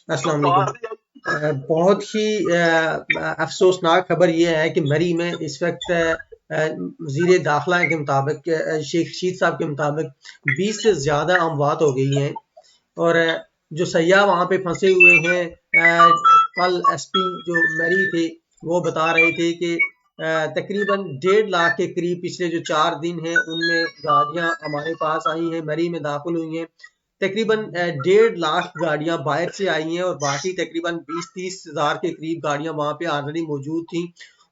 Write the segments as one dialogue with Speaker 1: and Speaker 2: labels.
Speaker 1: अस्सलाम वालेकुम। बहुत ही अफसोसनाक खबर यह है कि मरी में इस वक्त वज़ीर दाखिला के मुताबिक शेख रशीद साहब के मुताबिक 20 से ज़्यादा अमवात हो गई हैं और जो सयाह वहाँ पे फंसे हुए हैं। कल एसपी जो मरी थे वो बता रहे थे कि तकरीबन 1.5 लाख के करीब पिछले जो 4 दिन हैं उनमें गाड़ियाँ हमारे पास आई हैं, मरी में दाखिल हुई हैं। तकरीबन 1.5 लाख गाड़ियां बाहर से आई हैं और बाकी तकरीबन 20-30 हज़ार के करीब गाड़ियां वहां पे ऑलरेडी मौजूद थी।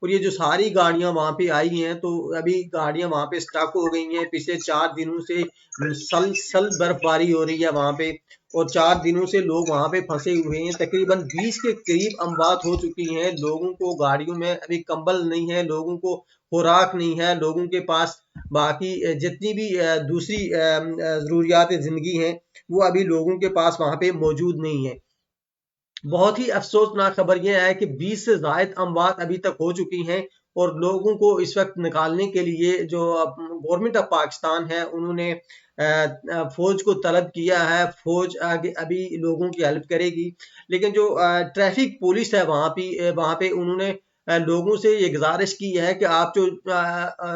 Speaker 1: और ये जो सारी गाड़ियां वहां पे आई हैं तो अभी गाड़ियां वहां पे स्टक हो गई हैं। पिछले 4 दिनों से मुसलसल बर्फबारी हो रही है वहां पे और 4 दिनों से लोग वहां पे फंसे हुए हैं। तकरीबन 20 के करीब अमवात हो चुकी हैं। लोगों को गाड़ियों में अभी कंबल नहीं है, लोगों को खुराक नहीं है, लोगों के पास बाकी जितनी भी दूसरी ज़रूरियात ज़िंदगी हैं वो अभी लोगों के पास वहां पे मौजूद नहीं है। बहुत ही अफसोसनाक खबर यह है कि 20 से ज़ायद अमवात अभी तक हो चुकी हैं और लोगों को इस वक्त निकालने के लिए जो गवर्नमेंट ऑफ पाकिस्तान है उन्होंने फौज को तलब किया है। फौज आगे अभी लोगों की हेल्प करेगी, लेकिन जो ट्रैफिक पुलिस है वहां पे उन्होंने लोगों से ये गुजारिश की है कि आप जो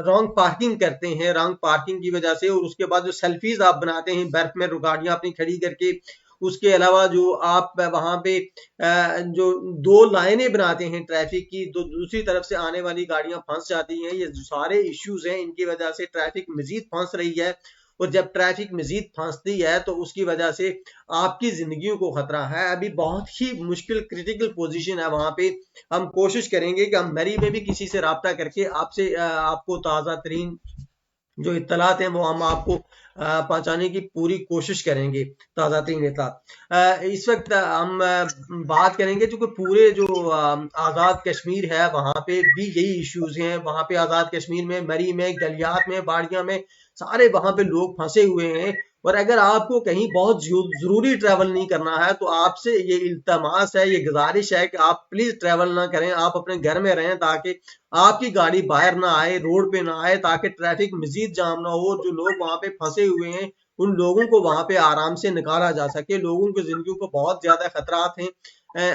Speaker 1: रॉन्ग पार्किंग करते हैं, रॉन्ग पार्किंग की वजह से और उसके बाद जो सेल्फीज आप बनाते हैं बर्फ में गाड़ियां अपनी खड़ी करके, उसके अलावा जो आप वहां पे जो 2 लाइनें बनाते हैं ट्रैफिक की, तो दूसरी तरफ से आने वाली गाड़ियां फंस जाती हैं। ये सारे इश्यूज हैं, इनकी वजह से ट्रैफिक मजीद फंस रही है और जब ट्रैफिक मजीद फंसती है तो उसकी वजह से आपकी जिंदगियों को खतरा है। अभी बहुत ही मुश्किल क्रिटिकल पोजीशन है वहां पे। हम कोशिश करेंगे कि हम मरी में भी किसी से राब्ता करके आपसे आपको ताज़ा तरीन जो इत्तलात हैं वो हम आपको पहुंचाने की पूरी कोशिश करेंगे। ताज़ा तरीन इत्तलात इस वक्त हम बात करेंगे क्योंकि पूरे जो आज़ाद कश्मीर है वहाँ पे भी यही इश्यूज हैं। वहाँ पे आज़ाद कश्मीर में, मरी में, गलियात में, बाड़ियाँ में सारे वहाँ पे लोग फंसे हुए हैं। और अगर आपको कहीं बहुत ज़रूरी ट्रैवल नहीं करना है तो आपसे ये इल्तमास है, ये गुजारिश है कि आप प्लीज़ ट्रैवल ना करें, आप अपने घर में रहें ताकि आपकी गाड़ी बाहर ना आए, रोड पे ना आए, ताकि ट्रैफिक मजीद जाम ना हो। जो लोग वहां पे फंसे हुए हैं उन लोगों को वहां पे आराम से निकाला जा सके। लोगों की जिंदगी को बहुत ज्यादा खतरात हैं।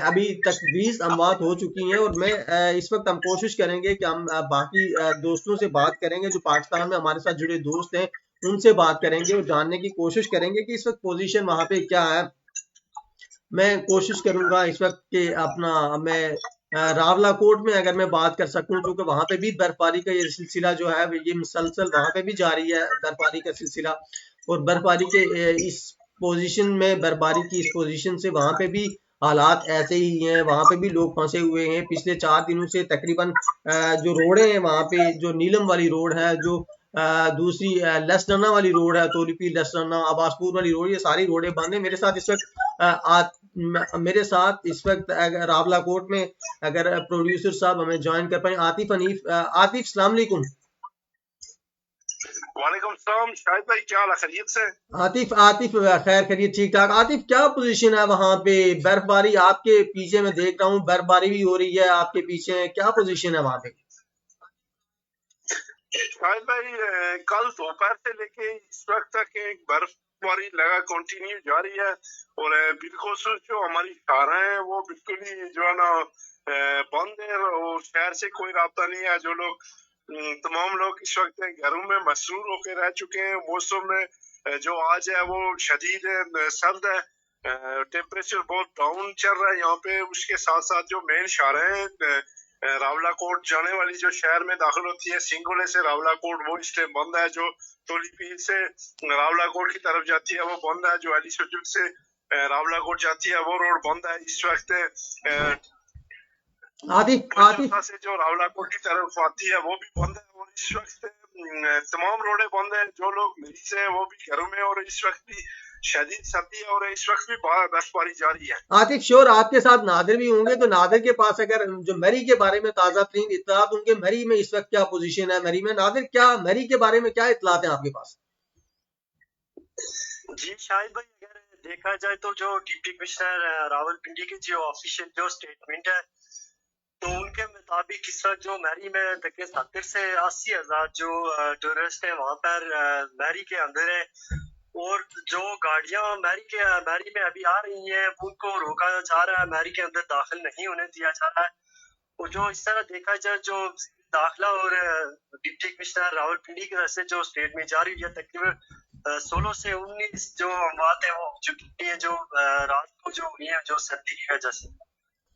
Speaker 1: अभी तक 20 अमवात हो चुकी हैं और मैं इस वक्त हम कोशिश करेंगे कि हम बाकी दोस्तों से बात करेंगे जो पाकिस्तान में हमारे साथ जुड़े दोस्त हैं, उनसे बात करेंगे और जानने की कोशिश करेंगे कि इस वक्त पोजीशन वहां पे क्या है। मैं कोशिश करूंगा इस वक्त के अपना मैं रावला कोट में अगर मैं बात कर सकूं, क्योंकि वहां पे भी बर्फबारी का ये सिलसिला जो है ये मुसलसल वहां पे भी जारी है बर्फबारी का सिलसिला। और बर्फबारी के इस पोजीशन में, बर्फबारी की इस पोजीशन से वहां पे भी हालात ऐसे ही हैं। वहां पे भी लोग फंसे हुए हैं पिछले 4 दिनों से। तकरीबन जो रोडें हैं वहां पे, जो नीलम वाली रोड है, जो दूसरी लसडना वाली रोड है, तोलीपी लसडना अब्बासपुर वाली रोड, ये सारी रोडें बंद है। मेरे साथ इस वक्त मेरे साथ इस वक्त अगर रावला कोट में अगर प्रोड्यूसर साहब हमें ज्वाइन कर पाए, आतिफ हनीफ। आतिफ सलाम अलैकुम।
Speaker 2: वालेकुम सलाम शाहिद भाई, क्या हाल है? खैरियत से?
Speaker 1: आतिफ आतिफ खैर खैरियत ठीक ठाक। आतिफ क्या पोजीशन है वहां पे? बर्फबारी आपके पीछे मैं देख रहा हूँ, बर्फबारी भी हो रही है आपके पीछे, क्या पोजीशन है वहां पे?
Speaker 2: शाहिद भाई, कल दोपहर से लेके इस वक्त तक एक बर्फबारी लगा कंटिन्यू जारी है और बिल्कुल जो हमारी कारें हैं वो बिल्कुल ही जो है ना बंद है और शहर से कोई रास्ता नहीं है। जो लोग तमाम लोग इस वक्त घरों में मसरूर होकर रह चुके हैं। मौसम में जो आज है वो शदीद सर्द है, टेम्परेचर बहुत डाउन चल रहा है यहाँ पे। उसके साथ साथ जो मेन शहर है रावला कोट जाने वाली जो शहर में दाखिल होती है सिंगोले से रावला कोट, वो इस टाइम बंद है। जो तोलीपीर से रावला कोट की तरफ जाती है वो बंद है। जो अली सजुद से रावला कोट जाती है वो रोड बंद है इस वक्त।
Speaker 1: आतिफ आतिफ
Speaker 2: से जो रावला कोट की तरफ आती है वो भी बंद है और इस वक्त तमाम रोडें बंद है। जो लोग मरीज है वो भी घरों में और इस वक्त भी शदीद सर्दी है और इस वक्त भी बर्फबारी जारी है।
Speaker 1: आतिफ श्योर आपके साथ नादिर भी होंगे, तो नादिर के पास अगर जो मरी के बारे में ताजा तरीन इत्तलात, उनके मरी में इस वक्त क्या पोजीशन है? मरी में नादिर क्या मरी के बारे में क्या इत्तलात है आपके पास?
Speaker 3: जी शाहिद भाई, अगर देखा जाए तो जो डिप्टी कमिश्नर रावलपिंडी की जो ऑफिशियल जो स्टेटमेंट है तो उनके मुताबिक इस वक्त जो मैरी में तकरीबन 70 से 80 हजार जो टूरिस्ट है वहाँ पर मैरी के अंदर है। और जो गाड़ियां मैरी में अभी आ रही हैं उनको रोका जा रहा है, मैरी के अंदर दाखिल नहीं होने दिया जा रहा है। और जो इस तरह देखा जाए जो दाखिला और डिप्टी कमिश्नर रावलपिंडी की तरफ से जो स्टेटमेंट जारी हुई है, तकरीबन 16 से 19 जो बात है वो हो चुकी है, जो रात को जो हुई है जो सर्दी की वजह से।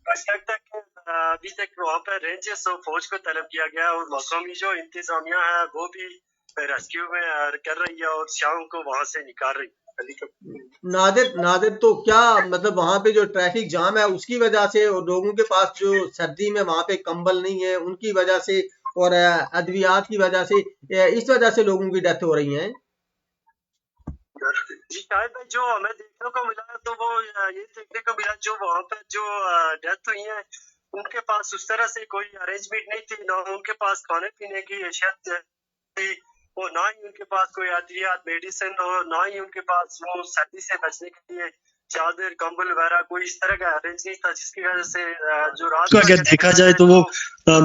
Speaker 3: अभी तक वहाँ पर रेंजर्स और फौज को तलब किया गया और मकामी जो इंतजामिया है वो भी रेस्क्यू में कर रही है और शाम को वहाँ से निकाल रही है।
Speaker 1: नादिर तो क्या मतलब वहाँ पे जो ट्रैफिक जाम है उसकी वजह से और लोगों के पास जो सर्दी में वहाँ पे कंबल नहीं है उनकी वजह से और अद्वियात की वजह से, इस वजह से लोगों की डेथ हो रही है?
Speaker 3: जी शायद भाई जो हमें देखने को मिला तो वो ये देखने को मिला जो वहाँ पर जो डेथ हुई है उनके पास उस तरह से कोई अरेंजमेंट नहीं थी, ना उनके पास खाने पीने की अशिया थी और ना ही उनके पास कोई अद्वियात मेडिसिन और ना ही उनके पास वो सर्दी से बचने के लिए चादर कंबल वगैरह कोई इस तरह का अरेंज नहीं था, जिसकी वजह से जो रात को अगर देखा जाए तो वो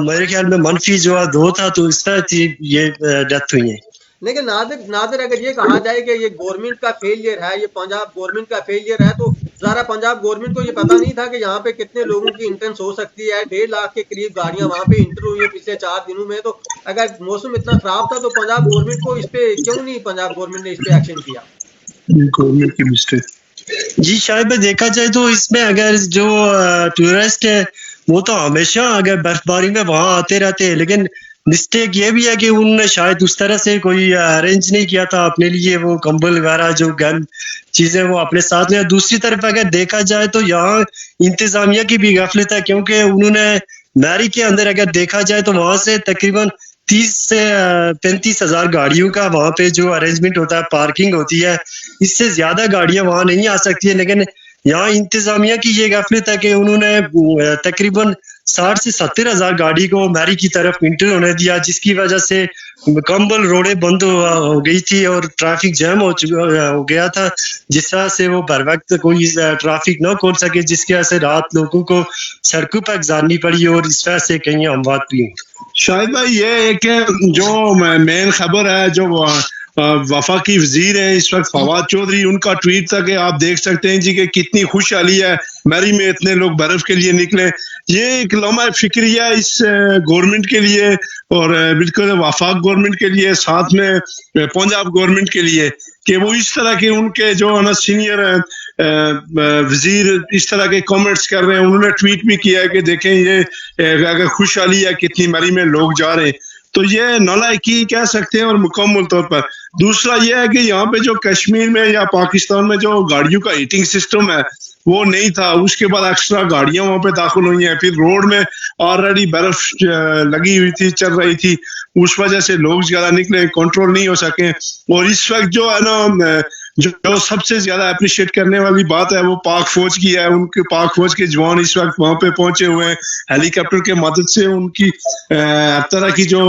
Speaker 3: मेरे ख्याल में मनफी जो 2 था, तो इस तरह की ये डेथ हुई है।
Speaker 1: लेकिन नादिर अगर ये कहा जाए कि ये गवर्नमेंट का फेलियर है, ये पंजाब गवर्नमेंट का फेलियर है, तो ज़रा पंजाब गवर्नमेंट को ये पता नहीं था कि यहाँ पे कितने लोगों की इंट्रेंस हो सकती है? 1.5 लाख के करीब गाड़ियां वहाँ पे इंटर हुई है पिछले 4 दिनों में। तो अगर मौसम इतना खराब था तो पंजाब गवर्नमेंट को इस पे क्यों नहीं पंजाब गवर्नमेंट ने इस पे एक्शन किया?
Speaker 4: गवर्नमेंट की मिस्टेक।
Speaker 3: जी शायद देखा जाए तो इसमें अगर जो टूरिस्ट है वो तो हमेशा अगर बर्फबारी में वहाँ आते रहते हैं, लेकिन मिस्टेक ये भी है कि उन्होंने शायद उस तरह से कोई अरेंज नहीं किया था अपने लिए, वो कंबल वगैरह जो गन चीजें वो अपने साथ में। दूसरी तरफ अगर देखा जाए तो यहाँ इंतजामिया की भी गफलत है, क्योंकि उन्होंने मैरी के अंदर अगर देखा जाए तो वहां से तकरीबन 30 से 35 हजार गाड़ियों का वहाँ पे जो अरेंजमेंट होता है, पार्किंग होती है, इससे ज्यादा गाड़ियां वहां नहीं आ सकती है। लेकिन यहाँ इंतजामिया की ये गफलत है कि उन्होंने तकरीबन 60 से 70 हजार गाड़ी को मैरी की तरफ इंटर होने दिया, जिसकी वजह से मुकम्मल रोडें बंद हो गई थी और ट्रैफिक जैम हो गया था, जिस तरह से वो बर वक्त कोई ट्रैफिक न खोल सके, जिसकी वजह से रात लोगों को सड़कों पर गुजारनी पड़ी और इस तरह से कई अमवात भी हुई।
Speaker 4: शायद भाई ये एक जो मेन खबर है, जो वफाकी वजीर है इस वक्त फवाद चौधरी, उनका ट्वीट था कि आप देख सकते हैं जी कि कितनी खुशहाली है, मैरी में इतने लोग बर्फ के लिए निकले। ये एक लम्हा फिक्रिया इस गवर्नमेंट के लिए और बिल्कुल वफाक गवर्नमेंट के लिए, साथ में पंजाब गवर्नमेंट के लिए, कि वो इस तरह के उनके जो है ना सीनियर वजीर इस तरह के कमेंट्स कर रहे हैं। उन्होंने ट्वीट भी किया है कि देखें ये अगर खुशहाली है कितनी मैरी में लोग जा रहे हैं, तो ये नालायकी कह सकते हैं और मुकम्मल तौर पर। दूसरा ये है कि यहाँ पे जो कश्मीर में या पाकिस्तान में जो गाड़ियों का हीटिंग सिस्टम है वो नहीं था, उसके बाद एक्स्ट्रा गाड़ियां वहां पे दाखिल हुई हैं, फिर रोड में ऑलरेडी बर्फ लगी हुई थी, चल रही थी, उस वजह से लोग ज्यादा निकले, कंट्रोल नहीं हो सके। और इस वक्त जो है ना जो सबसे ज्यादा अप्रिशिएट करने वाली बात है वो पाक फौज की है। उनके पाक फौज के जवान इस वक्त वहां पे पहुंचे हुए हैं, हेलीकॉप्टर के मदद से उनकी हर तरह की जो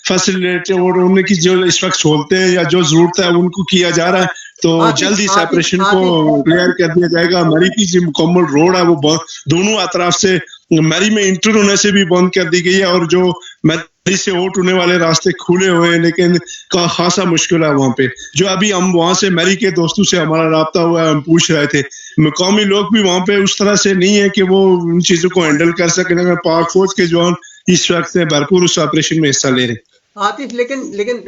Speaker 4: फैसिलिटी और उनकी जो इस वक्त सहूलतें या जो जरूरत है उनको किया जा रहा है। तो जल्दी इस ऑपरेशन को क्लियर कर दिया जाएगा। मैरी की जो मुकम्मल रोड है वो दोनों अतराफ से मैरी में इंटर होने से भी बंद कर दी गई है, और जो मैरी से आउट होने वाले रास्ते खुले हुए हैं, लेकिन का खासा मुश्किल है वहाँ पे। जो अभी हम वहाँ से मैरी के दोस्तों से हमारा राब्ता हुआ है, हम पूछ रहे थे, मुकामी लोग भी वहाँ पे उस तरह से नहीं है कि वो उन चीजों को हैंडल कर सके, लेकिन पाक फौज के जवान इस वक्त भरपूर उस ऑपरेशन में हिस्सा ले रहे हैं।
Speaker 1: आतिफ, लेकिन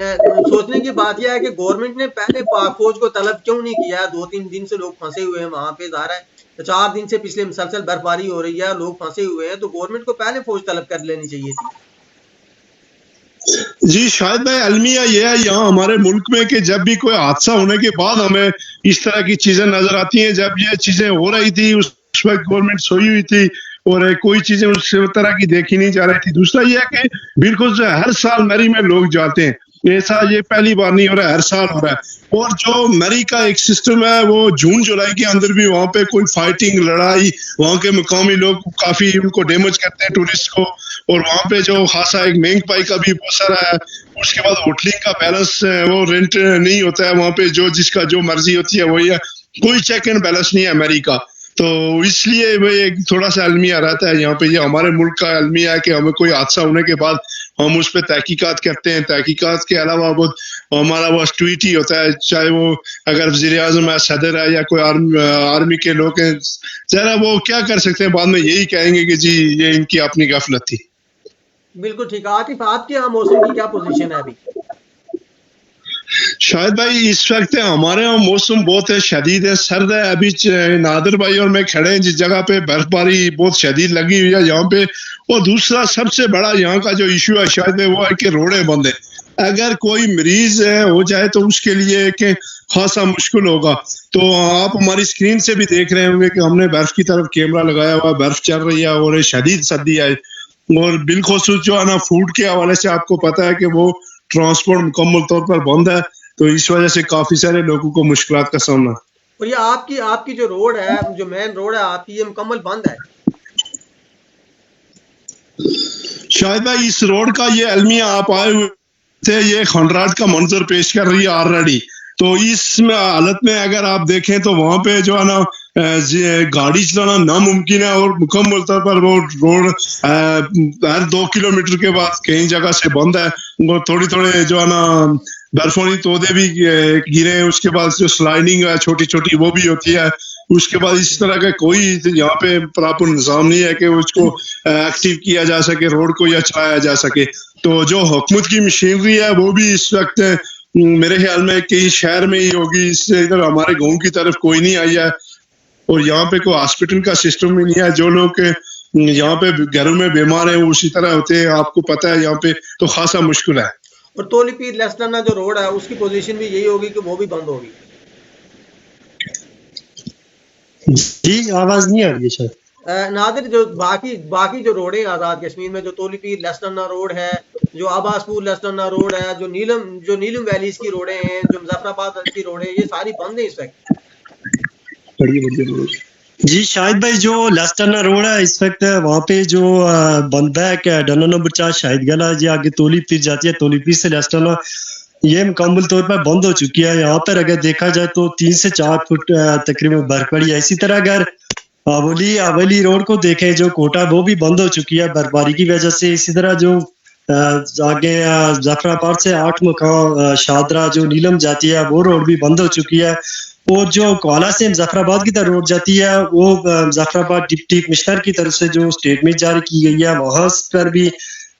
Speaker 1: सोचने की बात यह है कि गवर्नमेंट ने पहले पाक फौज को तलब क्यों नहीं किया? 2-3 दिन से लोग फंसे हुए हैं वहां पे, ज़ाहिर है 4 दिन से पिछले मुसलसल बर्फबारी हो रही है, लोग फंसे हुए हैं, तो गवर्नमेंट को पहले फौज तलब कर लेनी चाहिए थी।
Speaker 4: जी शायद भाई अलमिया ये है यहाँ हमारे मुल्क में कि जब भी कोई हादसा होने के बाद हमें इस तरह की चीजें नजर आती हैं। जब ये चीजें हो रही थी उस वक्त गवर्नमेंट सोई हुई थी और कोई चीजें उस तरह की देखी नहीं जा रही थी। दूसरा ये है कि बिल्कुल जो हर साल मैरी में लोग जाते हैं, ऐसा ये पहली बार नहीं हो रहा है, हर साल हो रहा है। और जो मैरी का एक सिस्टम है वो जून जुलाई के अंदर भी वहाँ पे कोई फाइटिंग लड़ाई, वहाँ के मुकामी लोग काफी उनको डैमेज करते हैं टूरिस्ट को, और वहाँ पे जो खासा एक महंग पाई का भी बहुत सारा है। उसके बाद होटलिंग का बैलेंस वो रेंट नहीं होता है वहाँ पे, जो जिसका जो मर्जी होती है वही है, कोई चेक एंड बैलेंस नहीं है मैरी का। तो इसलिए वो एक थोड़ा सा अलमिया रहता है यहाँ पे। ये हमारे मुल्क का अलमिया है कि हमें कोई हादसा होने के बाद हम उस पर तहकीकात करते हैं। तहकीकात के अलावा वो हमारा वो ट्वीट ही होता है, चाहे वो अगर वज़ीर आज़म है, सदर है, या कोई आर्मी के लोग हैं, जरा वो क्या कर सकते हैं, बाद में यही कहेंगे कि जी ये इनकी अपनी गफलत थी।
Speaker 1: बिल्कुल ठीक है। आतिफ, आपके यहाँ मौसम की क्या पोजीशन है अभी?
Speaker 4: शायद भाई इस वक्त हमारे यहाँ मौसम बहुत है शदीद है, सर्द है। अभी नादिर भाई और मैं खड़े हैं जिस जगह पे बर्फबारी बहुत शदीद लगी हुई है यहाँ पे। और दूसरा सबसे बड़ा यहाँ का जो इशू है शायद वो है कि रोडें बंद है। अगर कोई मरीज हो जाए तो उसके लिए कि खासा मुश्किल होगा। तो आप हमारी स्क्रीन से भी देख रहे होंगे कि हमने बर्फ की तरफ कैमरा लगाया हुआ, बर्फ चल रही है और शदीद सर्दी है। और बिलखसूस जो है ना फूड के हवाले से आपको पता है कि वो ट्रांसपोर्ट मुकम्मल तौर पर बंद है, तो इस वजह से काफी सारे लोगों को मुश्किलात का सामना।
Speaker 1: और ये आपकी आपकी जो रोड है, जो मेन रोड है आपकी, ये मुकम्मल बंद है?
Speaker 4: शायद भाई इस रोड का ये अलमिया आप आए हुए थे, ये खंडराट का मंजर पेश कर रही है ऑलरेडी। तो इस हालत में अगर आप देखें तो वहां पे जो है ना गाड़ी चलाना नामुमकिन है। और मुकम्मल तौर पर वो रोड हर 2 किलोमीटर के बाद कई जगह से बंद है। वो थोड़ी थोड़े जो है ना बर्फोनी तोदे भी गिरे हैं, उसके बाद जो स्लाइडिंग है छोटी छोटी वो भी होती है। उसके बाद इस तरह का कोई यहाँ पे प्रॉपर निजाम नहीं है कि उसको एक्टिव किया जा सके, रोड को या चलाया जा सके। तो जो हुकूमत की मशीनरी है वो भी इस वक्त मेरे ख्याल में कई शहर में ही होगी, इससे इधर हमारे गाँव की तरफ कोई नहीं आई है। और यहाँ पे कोई हॉस्पिटल का सिस्टम भी नहीं है। जो लोग यहाँ पे घरों में बीमार है उसी तरह होते हैं, आपको पता है यहाँ पे, तो खासा मुश्किल है।
Speaker 1: और तोली पीर लेस्टाना जो रोड है उसकी पोजीशन भी यही होगी कि वो भी बंद होगी?
Speaker 3: जी आवाज नहीं आ रही है शायद।
Speaker 1: नादिर, जो बाकी बाकी जो रोड है आज़ाद कश्मीर में, जो तोली पीर लेस्टाना रोड है, जो अब्बासपुर लेस्टाना रोड है, जो नीलम वैलीज की रोडें हैं, जो मुजफ्फराबाद की रोड है, ये सारी बंद है इस वक्त।
Speaker 3: जी शाहिद भाई, जो लेस्टर्न रोड है इस वक्त वहाँ पे जो बंद है क्या डनो नंबर 4 शाहिद गला जी आगे तोली पीर जाती है, तोली पीर से लेस्टर्न ये मुकम्मल तौर पर बंद हो चुकी है। यहाँ पर अगर देखा जाए तो 3 से 4 फुट तकरीबन बर्फ पड़ी है। इसी तरह अगर अवली रोड को देखें, जो कोटा वो भी बंद हो चुकी है बर्फबारी की वजह से। इसी तरह जो आगे जाफराबाद से 8 मुकाम शादरा जो नीलम जाती है वो रोड भी बंद हो चुकी है। और जो कोला से मुजफ्फराबाद की तरफ रोड जाती है वो मुजफ्फराबाद डिप्टी कमिश्नर की तरफ से जो स्टेटमेंट जारी की गई है वहां पर भी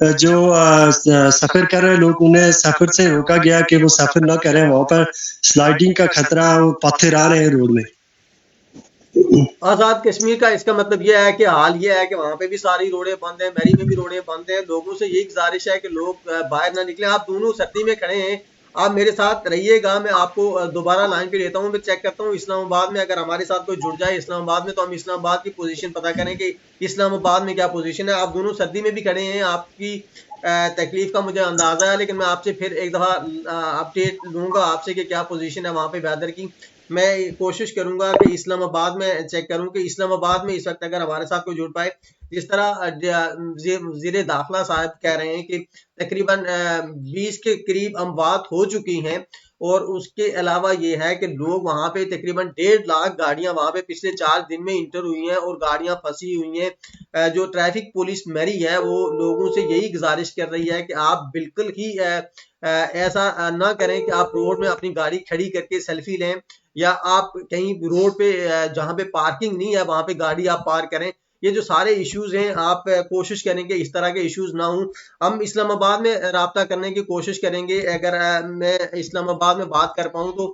Speaker 3: जो सफर कर रहे लोग उन्हें सफर से रोका गया कि वो सफर न करें। वहां पर स्लाइडिंग का खतरा, पत्थर आ रहे हैं रोड में।
Speaker 1: आज़ाद कश्मीर का इसका मतलब यह है कि हाल ये है कि वहाँ पे भी सारी रोडें बंद हैं, मैरी में भी रोडें बंद हैं। लोगों से यही गुजारिश है कि लोग बाहर ना निकलें। आप दोनों सर्दी में खड़े हैं, आप मेरे साथ रहिएगा, मैं आपको दोबारा लाइन पे लेता हूँ, मैं चेक करता हूँ इस्लामाबाद में अगर हमारे साथ कोई जुड़ जाए इस्लामाबाद में, तो हम इस्लामाबाद की पोजीशन पता करें कि इस्लामाबाद में क्या पोजीशन है। आप दोनों सर्दी में भी खड़े हैं, आपकी तकलीफ का मुझे अंदाजा है, लेकिन मैं आपसे फिर एक दफ़ा अपडेट लूँगा आपसे कि क्या पोजीशन है वहाँ पे वेदर की। मैं कोशिश करूंगा कि इस्लामाबाद में चेक करूं कि इस्लामाबाद में इस वक्त अगर हमारे साथ कोई जुड़ पाए। जिस तरह वज़ीर दाखिला साहब कह रहे हैं कि तकरीबन 20 के करीब अमवात हो चुकी हैं, और उसके अलावा ये है कि लोग वहाँ पे तकरीबन 1.5 लाख गाड़ियां वहाँ पे पिछले 4 दिन में इंटर हुई हैं और गाड़ियां फंसी हुई हैं। जो ट्रैफिक पुलिस मैरी है वो लोगों से यही गुजारिश कर रही है कि आप बिल्कुल ही ऐसा ना करें कि आप रोड में अपनी गाड़ी खड़ी करके सेल्फी लें, या आप कहीं रोड पे जहाँ पे पार्किंग नहीं है वहां पे गाड़ी आप पार्क करें। ये जो सारे इश्यूज हैं आप कोशिश करेंगे इस तरह के इश्यूज ना हो। हम इस्लामाबाद में राब्ता करने की कोशिश करेंगे, अगर मैं इस्लामाबाद में बात कर पाऊँ तो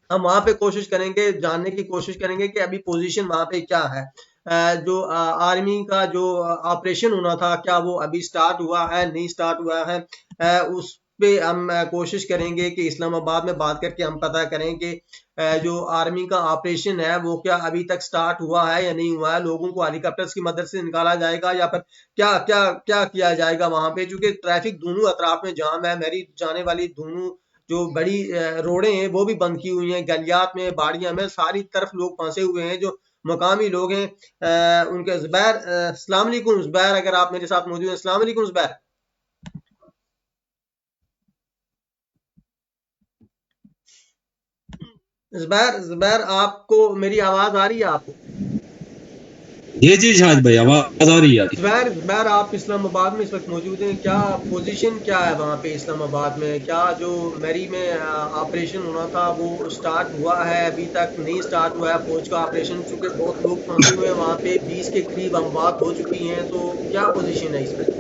Speaker 1: हम वहां पे कोशिश करेंगे, जानने की कोशिश करेंगे कि अभी पोजीशन वहां पे क्या है। जो आर्मी का जो ऑपरेशन होना था, क्या वो अभी स्टार्ट हुआ है, नहीं स्टार्ट हुआ है, उस पे हम कोशिश करेंगे कि इस्लामाबाद में बात करके हम पता करें कि जो आर्मी का ऑपरेशन है वो क्या अभी तक स्टार्ट हुआ है या नहीं हुआ है। लोगों को हेलीकॉप्टर्स की मदद से निकाला जाएगा या फिर क्या क्या क्या किया जाएगा वहां पे, क्योंकि ट्रैफिक दोनों अतराफ में जाम है। मेरी जाने वाली दोनों जो बड़ी रोडें हैं वो भी बंद की हुई हैं, गलियात में, बाड़ियां में, सारी तरफ लोग फंसे हुए हैं। जो मकामी लोग हैं उनके जुबैर, अस्सलाम वालेकुम जुबैर, अगर आप मेरे साथ मौजूद हैं। अस्सलाम वालेकुम जुबैर। जुबैर, जुबैर आपको मेरी आवाज आ रही है? आपको
Speaker 5: जी शाहिद भाई आवाज आ रही है?
Speaker 1: ज़ुबैर आप इस्लामाबाद में इस वक्त मौजूद हैं, क्या पोजीशन क्या है वहाँ पे इस्लामाबाद में? क्या जो मैरी में ऑपरेशन होना था वो स्टार्ट हुआ है? अभी तक नहीं स्टार्ट हुआ है फौज का ऑपरेशन, चूँकि बहुत लोग फंसे हुए हैं वहाँ पे, 20 के करीब अमवात हो चुकी हैं, तो क्या पोजीशन है इस पर?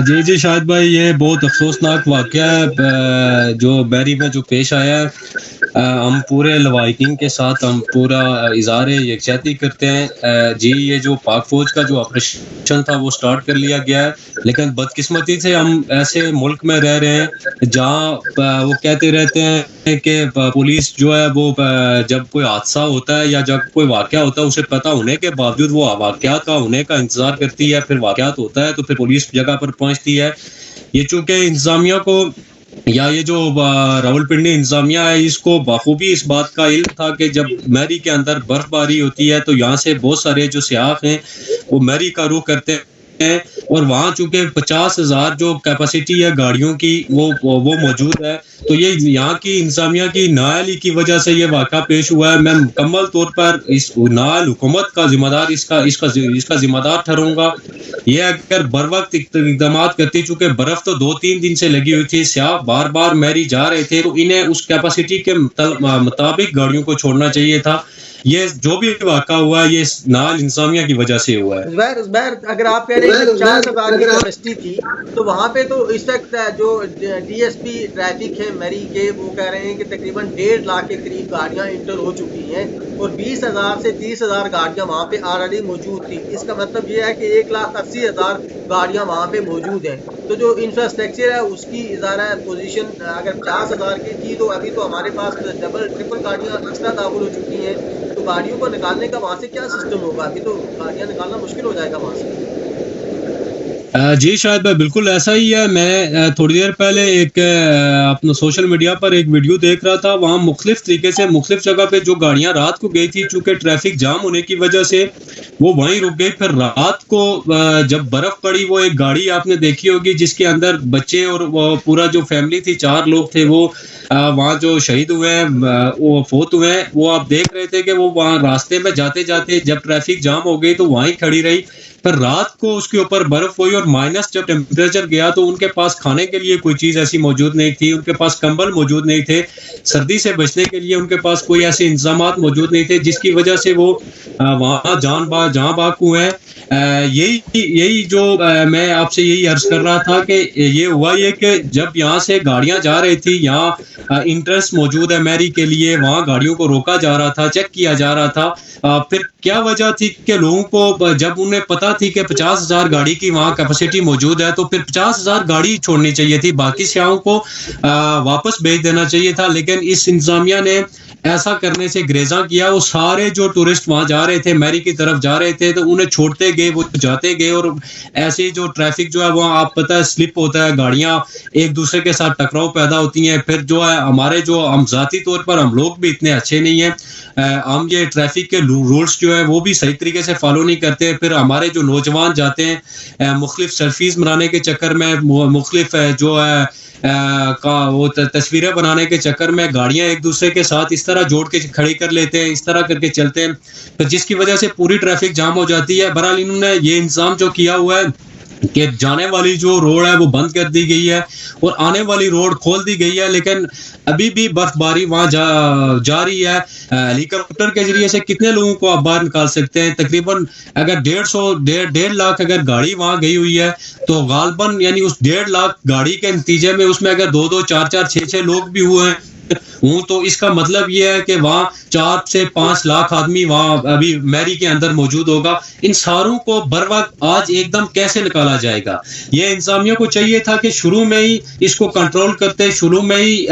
Speaker 5: जी शाहिद भाई, ये बहुत अफसोसनाक वाक़या है जो मैरी में जो पेश आया है। हम पूरे लवाहिकीन के साथ हम पूरा इज़हार यकजहती करते हैं। जी ये जो पाक फौज का जो ऑपरेशन था वो स्टार्ट कर लिया गया है, लेकिन बदकिस्मती से हम ऐसे मुल्क में रह रहे हैं जहाँ वो कहते रहते हैं कि पुलिस जो है वो जब कोई हादसा होता है या जब कोई वाक़या होता है उसे पता होने के बावजूद वो वाक़यात का होने का इंतज़ार करती है, फिर वाक़यात होता है तो फिर पुलिस जगह पर पहुंचती है। ये चूंकि इंतजामिया को या ये जो रावलपिंडी इंतजामिया है इसको बखूबी इस बात का इल्म था कि जब मैरी के अंदर बर्फबारी होती है तो यहाँ से बहुत सारे जो सयाह हैं वो मैरी का रुख करते हैं, और वहाँ चूंकि 50,000 जो कैपेसिटी है गाड़ियों की वो मौजूद है, तो ये यहाँ की इंतजामिया की नाअहली की वजह से ये वाक़ा पेश हुआ है। मैं मुकम्मल तौर पर इस नाअहल हुकूमत का जिम्मेदार इसका जिम्मेदार ठहरूंगा। ये अगर बर वक्त इकदाम करती, चूंकि बर्फ तो 2-3 दिन से लगी हुई थी, स्याह बार बार मैरी जा रहे थे, तो इन्हें उस कैपेसिटी के मुताबिक गाड़ियों को छोड़ना चाहिए था। ये जो भी वाक़ा हुआ है ये नाल इंतजामिया की वजह से हुआ है।
Speaker 1: ज़ुबैर अगर आप कह रहे हैं 50,000 की कैपेसिटी थी, तो वहाँ पे तो इस वक्त जो डीएसपी ट्रैफिक है मैरी के, वो कह रहे हैं कि तकरीबन 1.5 लाख के करीब गाड़ियाँ इंटर हो चुकी हैं और 20,000 से 30,000 गाड़ियाँ वहाँ पे ऑलरेडी मौजूद थी। इसका मतलब ये है कि 1,80,000 गाड़ियाँ वहाँ पे मौजूद हैं। तो जो इंफ्रास्ट्रक्चर है उसकी ज़रा पोजीशन अगर 50,000 की थी, तो अभी तो हमारे पास डबल ट्रिपल गाड़ियाँ एक्स्ट्रा दाखिल हो चुकी हैं, तो गाड़ियों को निकालने का वहाँ से क्या सिस्टम होगा? अभी तो गाड़ियाँ निकालना मुश्किल हो जाएगा वहाँ से।
Speaker 5: जी शायद भाई बिल्कुल ऐसा ही है। मैं थोड़ी देर पहले एक अपना सोशल मीडिया पर एक वीडियो देख रहा था, वहाँ मुख्तलिफ तरीके से मुख्तलिफ जगह पे जो गाड़ियाँ रात को गई थी, चूंकि ट्रैफिक जाम होने की वजह से वो वहीं रुक गई। फिर रात को जब बर्फ पड़ी, वो एक गाड़ी आपने देखी होगी जिसके अंदर बच्चे और वो पूरा जो फैमिली थी 4 लोग थे, वो वहाँ जो शहीद हुए हैं वो फोत हुए हैं, वो आप देख रहे थे कि वो वहाँ रास्ते में जाते जाते जब ट्रैफिक जाम हो गई तो वहीं खड़ी रही। पर रात को उसके ऊपर बर्फ हुई और माइनस जब टेम्परेचर गया तो उनके पास खाने के लिए कोई चीज़ ऐसी मौजूद नहीं थी, उनके पास कंबल मौजूद नहीं थे, सर्दी से बचने के लिए उनके पास कोई ऐसे इंतजामात मौजूद नहीं थे, जिसकी वजह से वो वहाँ जहाँ बाग हुए हैं। यही जो मैं आपसे यही अर्ज कर रहा था कि ये हुआ ये कि जब यहाँ से गाड़ियाँ जा रही थी, यहाँ इंटरेस्ट मौजूद है मैरी के लिए, वहाँ गाड़ियों को रोका जा रहा था, चेक किया जा रहा था। फिर क्या वजह थी कि लोगों को जब उन्हें पता थी कि 50,000 गाड़ी की वहाँ कैपेसिटी मौजूद है, तो फिर 50,000 गाड़ी छोड़नी चाहिए थी, बाकी स्याहों को वापस भेज देना चाहिए था। लेकिन इस इंतजामिया ने ऐसा करने से ग्रेजा किया। वो सारे जो टूरिस्ट वहां जा रहे थे, मैरी की तरफ जा रहे थे, तो उन्हें छोड़ते गए, वो जाते गए, और ऐसे जो ट्रैफिक जो है वो आप पता है स्लिप होता है, गाड़ियां एक दूसरे के साथ टकराव पैदा होती हैं। फिर जो है हमारे जो हम जाती तौर पर हम लोग भी इतने अच्छे नहीं हैं, हम ये ट्रैफिक के रूल्स जो है वो भी सही तरीके से फॉलो नहीं करते। फिर हमारे जो नौजवान जाते हैं मुख्तलिफ सेल्फीज बनाने के चक्कर में, मुख्तलिफ जो है का वो तस्वीरें बनाने के चक्कर में गाड़ियां एक दूसरे के साथ इस तरह जोड़ के खड़ी कर लेते हैं, इस तरह करके चलते हैं, तो जिसकी वजह से पूरी ट्रैफिक जाम हो जाती है। बहरहाल इन्होंने ये इंतजाम जो किया हुआ है कि जाने वाली जो रोड है वो बंद कर दी गई है और आने वाली रोड खोल दी गई है, लेकिन अभी भी बर्फबारी वहाँ जा रही है। हेलीकॉप्टर के जरिए से कितने लोगों को आप बाहर निकाल सकते हैं? तकरीबन अगर 1.5 लाख अगर गाड़ी वहाँ गई हुई है, तो गालबन यानी उस 1.5 लाख गाड़ी के नतीजे में उसमें अगर 2-2, 4-4, 6-6 लोग भी हुए हैं तो इसका मतलब ये है कि वहाँ 4 से 5 लाख आदमी वहाँ अभी मैरी के अंदर मौजूद होगा। इन सारों को बर वक्त आज एकदम कैसे निकाला जाएगा? ये इंतजामिया को चाहिए था कि शुरू में ही इसको कंट्रोल करते, शुरू में ही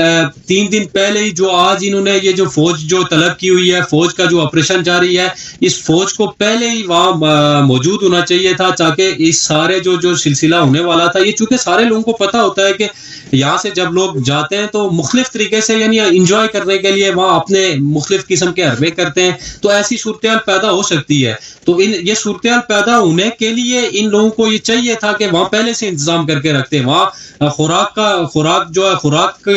Speaker 5: 3 दिन पहले ही जो आज इन्होंने ये जो फौज जो तलब की हुई है, फौज का जो ऑपरेशन जारी है, इस फौज को पहले ही वहाँ मौजूद होना चाहिए था, ताकि इस सारे जो सिलसिला होने वाला था, ये चूंकि सारे लोगों को पता होता है कि यहाँ से जब लोग जाते हैं तो मुख्तलिफ तरीके से यानी इंजॉय करने के लिए वहाँ अपने मुख्तलिफ किस्म के हरबे करते हैं, तो ऐसी सूरत पैदा हो सकती है। तो ये सूरत पैदा होने के लिए इन लोगों को ये चाहिए था कि वहाँ पहले से इंतजाम करके रखते, वहाँ खुराक जो है, खुराक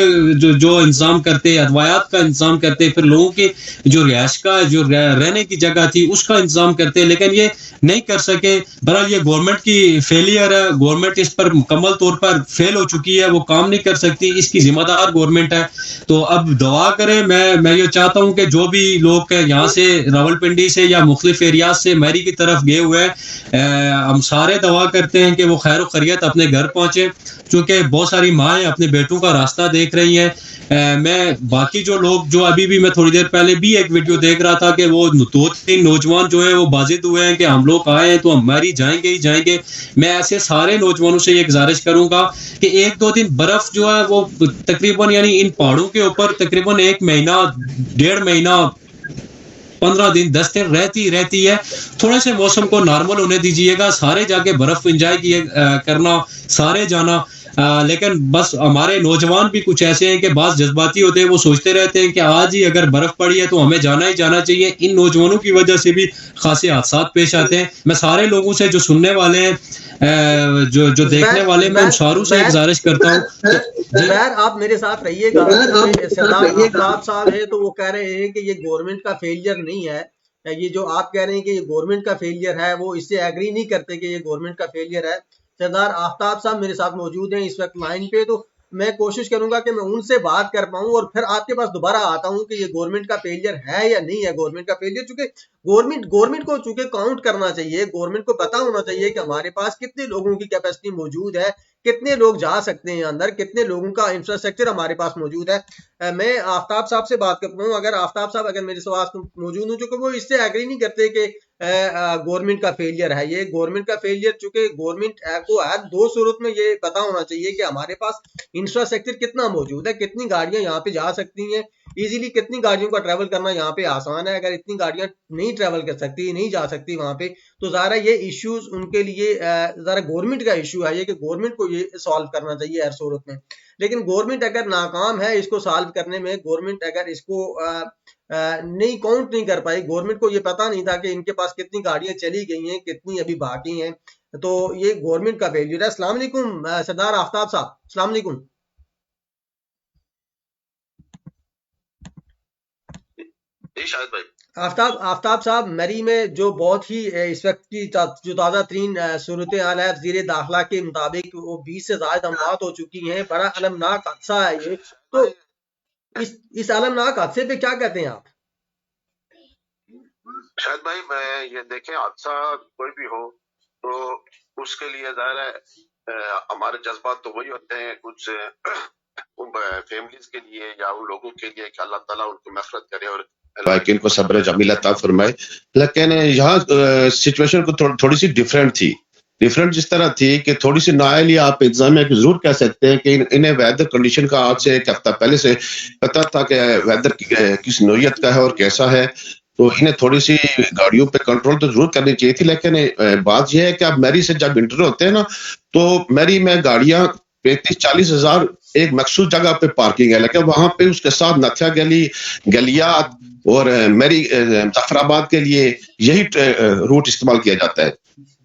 Speaker 5: जो इंतजाम करते, अदवायात का इंतजाम करते, फिर लोगों की जो रिहाइश का जो रहने की जगह थी उसका इंतजाम करते, लेकिन ये नहीं कर सके। बहरहाल ये गवर्नमेंट की फेलियर है, गवर्नमेंट इस पर मुकम्मल तौर पर फेल हो चुकी है, वो काम नहीं कर सकती, इसकी जिम्मेदार गवर्नमेंट है। तो अब दुआ करें, मैं ये चाहता हूँ कि जो भी लोग यहाँ से रावलपिंडी से या मुख्तलिफ एरियाज से मैरी की तरफ गए हुए हैं, हम सारे दुआ करते हैं कि वो खैर खैरियत अपने घर पहुंचे, क्योंकि बहुत सारी माएँ अपने बेटों का रास्ता देख रही हैं। मैं बाकी जो लोग जो अभी भी, मैं थोड़ी देर पहले भी एक वीडियो देख रहा था कि वो 2-3 नौजवान जो है वो बाजिद हुए हैं कि हम लोग आए हैं तो हम मैरी जाएंगे ही जाएंगे। मैं ऐसे सारे नौजवानों से ये गुजारिश करूंगा कि 1-2 दिन बर्फ जो है वो तकरीबन, यानी इन पहाड़ों के ऊपर तकरीबन 1 महीना 1.5 महीना 15 दिन 10 दिन रहती है। थोड़े से मौसम को नॉर्मल होने दीजिएगा, सारे जाके बर्फ एंजॉय करना, सारे जाना। लेकिन बस हमारे नौजवान भी कुछ ऐसे हैं कि बात जज्बाती होते हैं, वो सोचते रहते हैं कि आज ही अगर बर्फ पड़ी है तो हमें जाना ही जाना चाहिए। इन नौजवानों की वजह से भी खासे हादसा पेश आते हैं। मैं सारे लोगों से जो सुनने वाले हैं, जो देखने वाले हैं, मैं उन सारों से गुजारिश करता हूँ।
Speaker 1: ज़ुबैर, आप मेरे साथ रहिएगा। सरदार आफ्ताब साहब है तो वो कह रहे हैं कि ये गवर्नमेंट का फेलियर नहीं है। ये जो आप कह रहे हैं कि ये गवर्नमेंट का फेलियर है, वो इससे एग्री नहीं करते कि ये गवर्नमेंट का फेलियर है। सरदार आफ्ताब साहब मेरे साथ मौजूद हैं इस वक्त लाइन पे, तो मैं कोशिश करूंगा कि मैं उनसे बात कर पाऊं और फिर आपके पास दोबारा आता हूं कि ये गवर्नमेंट का फेलियर है या नहीं है। गवर्नमेंट का फेलियर, चूंकि गवर्नमेंट को चूंकि काउंट करना चाहिए, गवर्नमेंट को पता होना चाहिए कि हमारे पास कितने लोगों की कैपेसिटी मौजूद है, कितने लोग जा सकते हैं अंदर, कितने लोगों का इंफ्रास्ट्रक्चर हमारे पास मौजूद है। मैं आफ्ताब साहब से बात करता हूँ। अगर आफ्ताब साहब अगर मेरे पास मौजूद हो, चूंकि वो इससे एग्री नहीं करते कि गवर्नमेंट का फेलियर है। ये गवर्नमेंट का फेलियर, चूंकि गवर्नमेंट को है, दो सूरत में ये पता होना चाहिए कि हमारे पास इंफ्रास्ट्रक्चर कितना मौजूद है, कितनी गाड़ियां यहाँ पे जा सकती हैं इजीली, कितनी गाड़ियों का ट्रैवल करना यहाँ पे आसान है। अगर इतनी गाड़ियां नहीं ट्रैवल कर सकती, नहीं जा सकती वहां पे, तो ज़रा ये इश्यूज उनके लिए ज़रा गवर्नमेंट का इशू है, ये कि गवर्नमेंट को ये सॉल्व करना चाहिए हर सूरत में। लेकिन गवर्नमेंट अगर नाकाम है इसको सॉल्व करने में, गवर्नमेंट अगर इसको नहीं काउंट नहीं कर पाई, गवर्नमेंट को ये पता नहीं था कि इनके पास कितनी गाड़ियां चली गई हैं, कितनी अभी बाकी हैं, तो ये गवर्नमेंट का फेलियर है। अस्सलाम वालेकुम सरदार आफ्ताब साहब, अस्सलाम वालेकुम। आफ्ताब साहब, मरी में जो बहुत ही इस वक्त की जो ताज़ा तरीन सूरत हाल है, वज़ीर दाखिला के मुताबिक वो 20 से ज़्यादा अमवात हो चुकी हैं। बड़ा अलमनाक हादसा है ये। तो इस अलमनाक हादसे पे क्या कहते हैं आप?
Speaker 2: शायद भाई, मैं ये देखें, हादसा कोई भी हो तो उसके लिए ज़ाहिर है हमारे जज्बात तो वही होते हैं, कुछ फैमिलीज के लिए या उन लोगों के लिए कि अल्लाह ताला उनको मग़फ़िरत करे और इनको सब्र जमील अता फरमाए। लेकिन यहाँ सिचुएशन को थोड़ी सी डिफरेंट जिस तरह थी कि थोड़ी सी नाअहली आप इंतजामिया की जरूर कह सकते हैं कि इन्हें वेदर कंडीशन का आज से 1 हफ्ता पहले से पता था कि वेदर किस नौयत का है और कैसा है, तो इन्हें थोड़ी सी गाड़ियों पे कंट्रोल तो जरूर करनी चाहिए थी। लेकिन बात यह है कि आप मैरी से जब इंटर होते हैं ना, तो मैरी में गाड़ियां 35-40 हजार एक मखसूस जगह पे पार्किंग है, लेकिन वहां पे उसके साथ नथिया गली, गलियात और मैरी मुजफ्फराबाद के लिए यही रूट इस्तेमाल किया जाता है।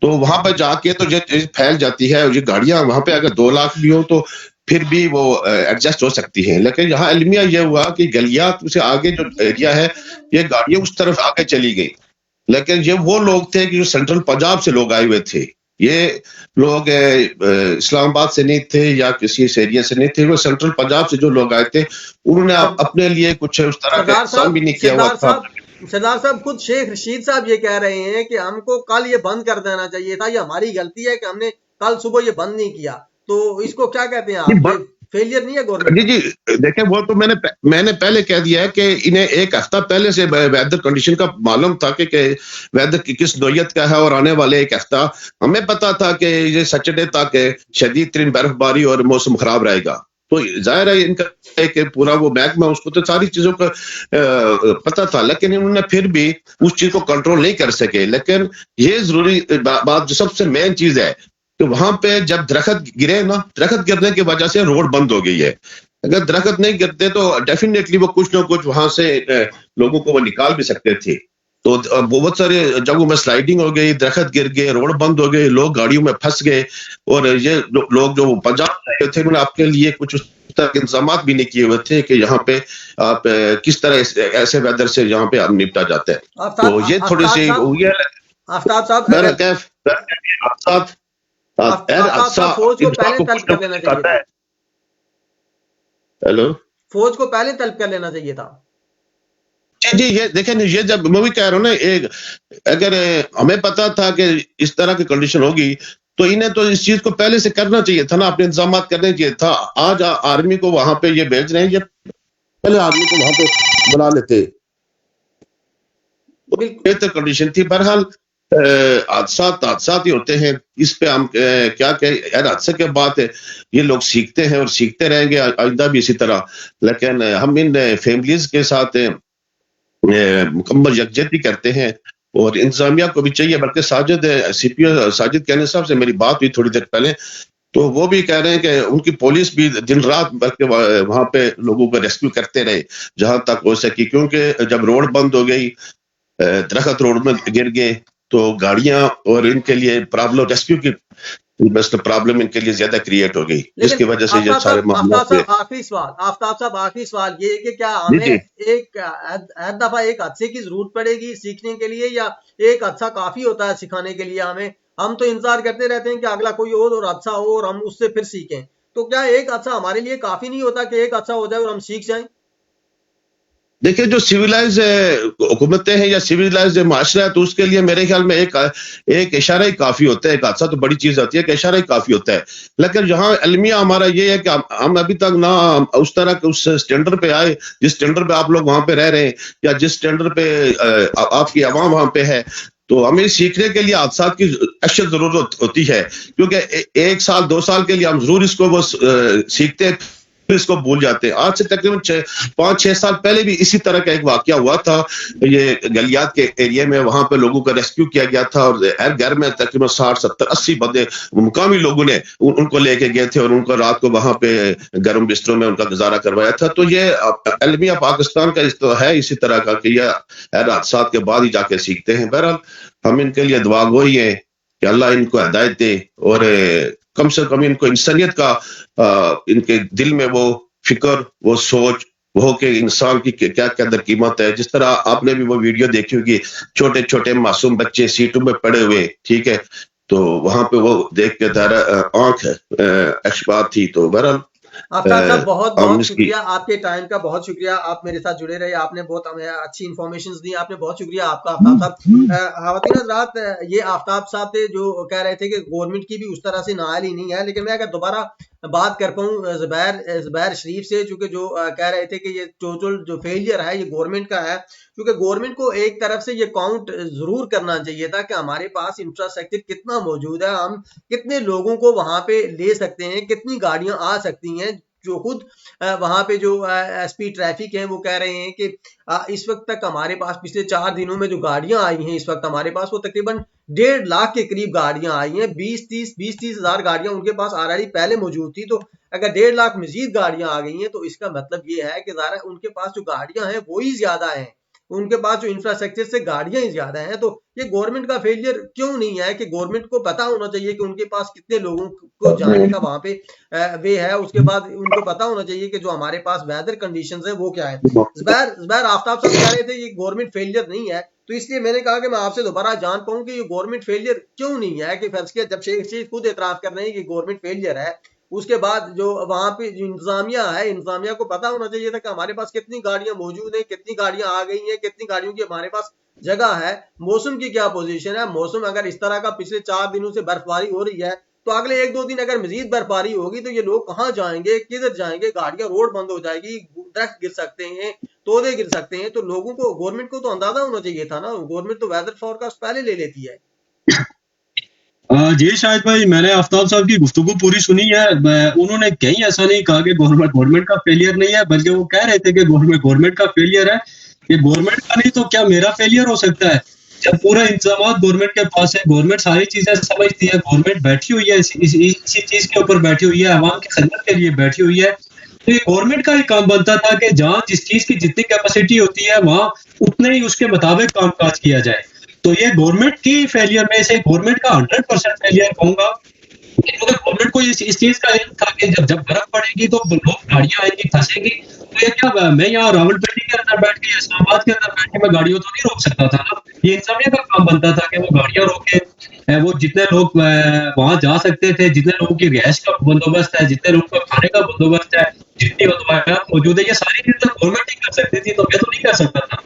Speaker 2: तो वहां पर जाके तो ये फैल जाती है, ये गाड़ियां वहां पे अगर 2 लाख भी हो तो फिर भी वो एडजस्ट हो सकती हैं। लेकिन यहाँ अलमिया ये हुआ कि गलियात से आगे जो एरिया है, ये गाड़ियां उस तरफ आगे चली गई। लेकिन ये वो लोग थे कि जो सेंट्रल पंजाब से लोग आए हुए थे, ये लोग इस्लामाबाद से नहीं थे या किसी इस एरिया से नहीं थे, वो सेंट्रल पंजाब से जो लोग आए थे, उन्होंने अपने लिए कुछ उस तरह का इंतजाम भी नहीं किया हुआ था।
Speaker 1: सरदार साहब, खुद शेख रशीद साहब ये कह रहे हैं कि हमको कल ये बंद कर देना चाहिए था, ये हमारी गलती है कि हमने कल सुबह ये बंद नहीं किया। तो इसको क्या कहते हैं आप? फेलियर नहीं है गवर्नमेंट?
Speaker 4: जी देखें, वो तो मैंने पहले कह दिया है कि इन्हें 1 हफ्ता पहले से वेदर कंडीशन का मालूम था कि वेदर की किस नौयत का है, और आने वाले 1 हफ्ता हमें पता था कि ये सैटरडे तक शदीद तरीन बर्फबारी और मौसम खराब रहेगा। तो जाहिर है इनका एक पूरा वो महकमा, उसको तो सारी चीजों का पता था, लेकिन इन्होंने फिर भी उस चीज को कंट्रोल नहीं कर सके। लेकिन ये जरूरी बात जो सबसे मेन चीज है कि वहां पे जब दरख्त गिरे ना, दरख्त गिरने की वजह से रोड बंद हो गई है। अगर दरख्त नहीं गिरते तो डेफिनेटली वो कुछ ना कुछ वहां से लोगों को वो निकाल भी सकते थे।
Speaker 6: तो बहुत सारे जगहों में स्लाइडिंग हो गई, दरख्त गिर गए, रोड बंद हो गए, लोग गाड़ियों में फंस गए। और ये लोग जो पंजाब गए थे उन्होंने आपके लिए कुछ तरह के इंतजाम भी नहीं किए हुए थे कि यहाँ पे आप किस तरह ऐसे वेदर से यहाँ पे हम निपटा जाते हैं। तो ये थोड़ी सी हुई है।
Speaker 1: आफ्ताब साहब, फौज को पहले तलब कर लेना चाहिए था।
Speaker 6: हेलो,
Speaker 1: फौज को पहले तलब कर लेना चाहिए था।
Speaker 6: जी, ये देखें, ये जब मैं भी कह रहा हूँ ना, एक अगर हमें पता था कि इस तरह की कंडीशन होगी तो इन्हें तो इस चीज को पहले से करना चाहिए था ना, अपने इंतजाम करने चाहिए था। आज आर्मी को वहां पे ये भेज रहे हैं, ये पहले आर्मी को वहां पे बुला लेते, बेहतर कंडीशन थी। बहरहाल हादसा ही होते हैं, इस पे हम क्या कहें। हादसे के बाद ये लोग सीखते हैं और सीखते रहेंगे आइंदा भी इसी तरह। लेकिन हम इन फैमिलीज के साथ मुकम्मल यकजहती करते हैं और इंतजामिया को भी चाहिए। बल्कि सीपीओ साजिद कहने साहब से मेरी बात हुई थोड़ी देर पहले, तो वो भी कह रहे हैं कि उनकी पुलिस भी दिन रात बल्कि वहां पे लोगों को रेस्क्यू करते रहे जहां तक हो सकी, क्योंकि जब रोड बंद हो गई, दरख्त रोड में गिर गए, तो गाड़ियां और इनके लिए प्रॉब्लम, रेस्क्यू की बस प्रॉब्लम इनके लिए ज्यादा क्रिएट हो गई, जिसकी वजह से ये सारे मामले।
Speaker 1: आखिरी सवाल ये है कि क्या हमें एक हर दफा एक हादसे की जरूरत पड़ेगी सीखने के लिए, या एक हादसा काफी होता है सिखाने के लिए हमें? हम तो इंतजार करते रहते हैं कि अगला कोई और हादसा हो और हम उससे फिर सीखें। तो क्या एक हादसा हमारे लिए काफी नहीं होता कि एक हादसा हो जाए और हम सीख जाएं?
Speaker 6: देखिए, जो सिविलाइज हुकूमतें हैं या सिविलाइज माशरा है, तो उसके लिए मेरे ख्याल में एक इशारा ही काफी होता है। एक हादसा तो बड़ी चीज होती है, एक इशारा ही काफी होता है। लेकिन यहाँ अलमिया हमारा ये है कि हम अभी तक ना उस तरह के उस स्टैंडर्ड पे आए जिस स्टैंडर्ड पे आप लोग वहां पे रह रहे हैं, या जिस स्टैंडर्ड पे आपकी आवाम वहां पे है। तो हमें सीखने के लिए हादसा की अशद जरूरत होती है, क्योंकि 1 साल 2 साल के लिए हम जरूर इसको वो सीखते हैं, फिर इसको भूल जाते हैं। आज से तकरीबन 5-6 साल पहले भी इसी तरह का एक वाकया हुआ था। ये गलियात के एरिया में, वहां पे लोगों का रेस्क्यू किया गया था और हर घर में तकरीबन 60-70-80 बंदे मुकामी लोगों ने उनको लेके गए थे और उनको रात को वहां पे गर्म बिस्तरों में उनका गुजारा करवाया था। तो ये अलमिया पाकिस्तान का तो है इसी तरह का कि यह हर हादसा के बाद ही जाके सीखते हैं। बहरहाल हम इनके लिए दुआ गोई है कि अल्लाह इनको हिदायत दे और कम से कम इनको इंसानियत का इनके दिल में वो फिक्र, वो सोच वो कि इंसान की क्या कदर कीमत है। जिस तरह आपने भी वो वीडियो देखी होगी, छोटे छोटे मासूम बच्चे सीटों में पड़े हुए, ठीक है, तो वहां पे वो देख के आंख अशबात थी। तो बहरहाल
Speaker 1: आफ्ताब साहब, बहुत बहुत शुक्रिया, आपके टाइम का बहुत शुक्रिया, आप मेरे साथ जुड़े रहे, आपने बहुत हमें अच्छी इन्फॉर्मेशंस दी, आपने बहुत शुक्रिया आपका आफ्ताब साहब। ख़वातीन हज़रात, ये आफ्ताब साहब थे जो कह रहे थे कि गवर्नमेंट की भी उस तरह से नाअहल ही नहीं है। लेकिन मैं अगर दोबारा बात कर पाऊँ ज़ुबैर शरीफ से, चूंकि जो कह रहे थे कि ये टोटल जो फेलियर है ये गवर्नमेंट का है, क्योंकि गवर्नमेंट को एक तरफ से ये काउंट जरूर करना चाहिए था कि हमारे पास इंफ्रास्ट्रक्चर कितना मौजूद है, हम कितने लोगों को वहां पे ले सकते हैं, कितनी गाड़ियां आ सकती हैं। जो खुद वहां पे जो एसपी ट्रैफिक हैं वो कह रहे हैं कि इस वक्त तक हमारे पास पिछले 4 दिनों में जो गाड़ियां आई हैं इस वक्त हमारे पास वो तकरीबन 1.5 लाख के करीब गाड़ियां आई हैं। 20-30 हज़ार गाड़ियां उनके पास ऑलरेडी पहले मौजूद थी। तो अगर 1.5 लाख मजीद गाड़ियां आ गई हैं तो इसका मतलब ये है कि ज़ारा उनके पास जो गाड़ियां हैं वो ही ज्यादा हैं, उनके पास जो इंफ्रास्ट्रक्चर से गाड़ियां ही ज्यादा हैं। तो ये गवर्नमेंट का फेलियर क्यों नहीं है कि गवर्नमेंट को पता होना चाहिए कि उनके पास कितने लोगों को जाने का वहां पे वे है। उसके बाद उनको पता होना चाहिए कि जो हमारे पास वेदर कंडीशंस है वो क्या है। ज़ुबैर आफ्ताब साहब कह रहे थे ये गवर्नमेंट फेलियर नहीं है, तो इसलिए मैंने कहा कि मैं आपसे दोबारा जान पाऊं कि ये गवर्नमेंट फेलियर क्यों नहीं है। कि फर्ज किया जब शेख रशीद खुद एतराफ कर रहे हैं कि गवर्नमेंट फेलियर है, उसके बाद जो वहां पे जो इंतजामिया है, इंतजामिया को पता होना चाहिए था कि हमारे पास कितनी गाड़ियां मौजूद हैं, कितनी गाड़ियां आ गई हैं, कितनी गाड़ियों की हमारे पास जगह है, मौसम की क्या पोजीशन है। मौसम अगर इस तरह का पिछले 4 दिनों से बर्फबारी हो रही है तो अगले 1-2 दिन अगर मजीद बर्फबारी होगी तो ये लोग कहाँ जाएंगे, किधर जाएंगे, गाड़ियां रोड बंद हो जाएगी, दरख्त गिर सकते हैं, तोड़े गिर सकते हैं। तो लोगों को, गवर्नमेंट को तो अंदाजा होना चाहिए था ना। गवर्नमेंट तो वेदर फोरकास्ट पहले ले लेती है।
Speaker 5: जी शायद भाई, मैंने आफ्ताब साहब की गुफ्तगू पूरी सुनी है। उन्होंने कहीं ऐसा नहीं कहा कि गवर्नमेंट का फेलियर नहीं है, बल्कि वो कह रहे थे कि गवर्नमेंट का फेलियर है। ये गवर्नमेंट का नहीं तो क्या मेरा फेलियर हो सकता है? जब पूरा इंतजाम गवर्नमेंट के पास है, गवर्नमेंट सारी चीजें समझती है, गवर्नमेंट बैठी हुई है इसी चीज के ऊपर बैठी हुई है, आवाम की खिदमत के लिए बैठी हुई है। तो ये गवर्नमेंट का ही काम बनता था कि जहाँ जिस चीज की जितनी कैपेसिटी होती है वहां उतने ही उसके मुताबिक कामकाज किया जाए। तो ये गवर्नमेंट की फेलियर में से गवर्नमेंट का 100% फेलियर कहूंगा, क्योंकि गवर्नमेंट को इस चीज का इल्म था कि जब जब बर्फ पड़ेगी तो लोग गाड़ियां आएंगी, फंसेंगी। तो ये क्या, मैं यहाँ रावलपिंडी के अंदर बैठ के या इस्लामाबाद के अंदर बैठ के मैं गाड़ियों तो नहीं रोक सकता था ना। ये इंसानियत का काम बनता था कि वो गाड़ियां रोके। वो जितने लोग वहां जा सकते थे, जितने लोगों की रिहाइश का बंदोबस्त है, जितने लोगों का खाने का बंदोबस्त है, जितनी अदवायात मौजूद है, ये सारी चीजें गवर्नमेंट ही कर सकती थी, तो मैं तो नहीं कर सकता था।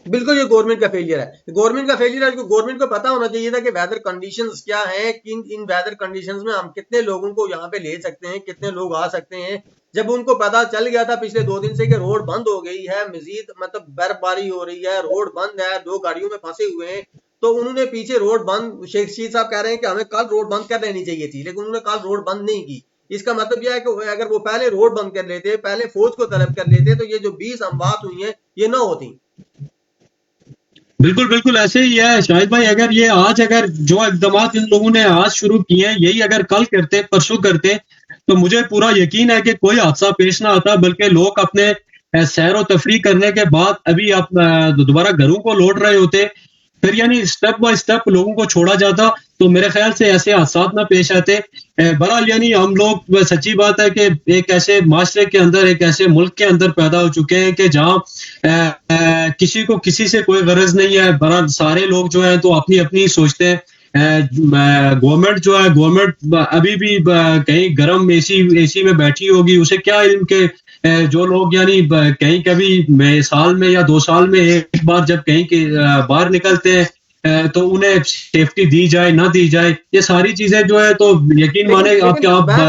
Speaker 1: बिल्कुल ये गवर्नमेंट का फेलियर है। गवर्नमेंट का फेलियर है, गवर्नमेंट को पता होना चाहिए था कि वेदर कंडीशंस क्या हैं, किन इन वेदर कंडीशंस में हम कितने लोगों को यहाँ पे ले सकते हैं, कितने लोग आ सकते हैं। जब उनको पता चल गया था पिछले 2 दिन से कि रोड बंद हो गई है, मजीद मतलब बर्फबारी हो रही है, रोड बंद है, 2 गाड़ियों में फंसे हुए हैं, तो उन्होंने पीछे रोड बंद, शेख रशीद साहब कह रहे हैं कि हमें कल रोड बंद कर देनी चाहिए थी, लेकिन उन्होंने कल रोड बंद नहीं की। इसका मतलब यह है कि अगर वो पहले रोड बंद कर लेते, पहले फौज को तलब कर लेते, तो ये जो 20 अमवात हुई है ये ना होती।
Speaker 5: बिल्कुल बिल्कुल ऐसे ही है शाहिद भाई। अगर ये आज अगर जो इकदाम इन लोगों ने आज शुरू किए हैं यही अगर कल करते, परसों करते, तो मुझे पूरा यकीन है कि कोई हादसा पेश ना आता, बल्कि लोग अपने सैर और तफरी करने के बाद अभी आप दोबारा घरों को लौट रहे होते, फिर यानी स्टेप बाय स्टेप लोगों को छोड़ा जाता, तो मेरे ख्याल से ऐसे हादसा ना पेश आते। बहरहाल यानी हम लोग, सच्ची बात है कि एक ऐसे माशरे के अंदर, एक ऐसे मुल्क के अंदर पैदा हो चुके हैं कि जहाँ किसी को किसी से कोई गरज नहीं है। बहरहाल सारे लोग जो है तो अपनी अपनी सोचते हैं। गवर्नमेंट जो है, गवर्नमेंट अभी भी कहीं गर्म एसी में बैठी होगी, उसे क्या इल्म के जो लोग यानी कहीं कभी साल में या 2 साल में एक बार जब कहीं के बाहर निकलते हैं तो उन्हें सेफ्टी दी जाए ना दी जाए, ये सारी चीजें जो है तो यकीन माने आप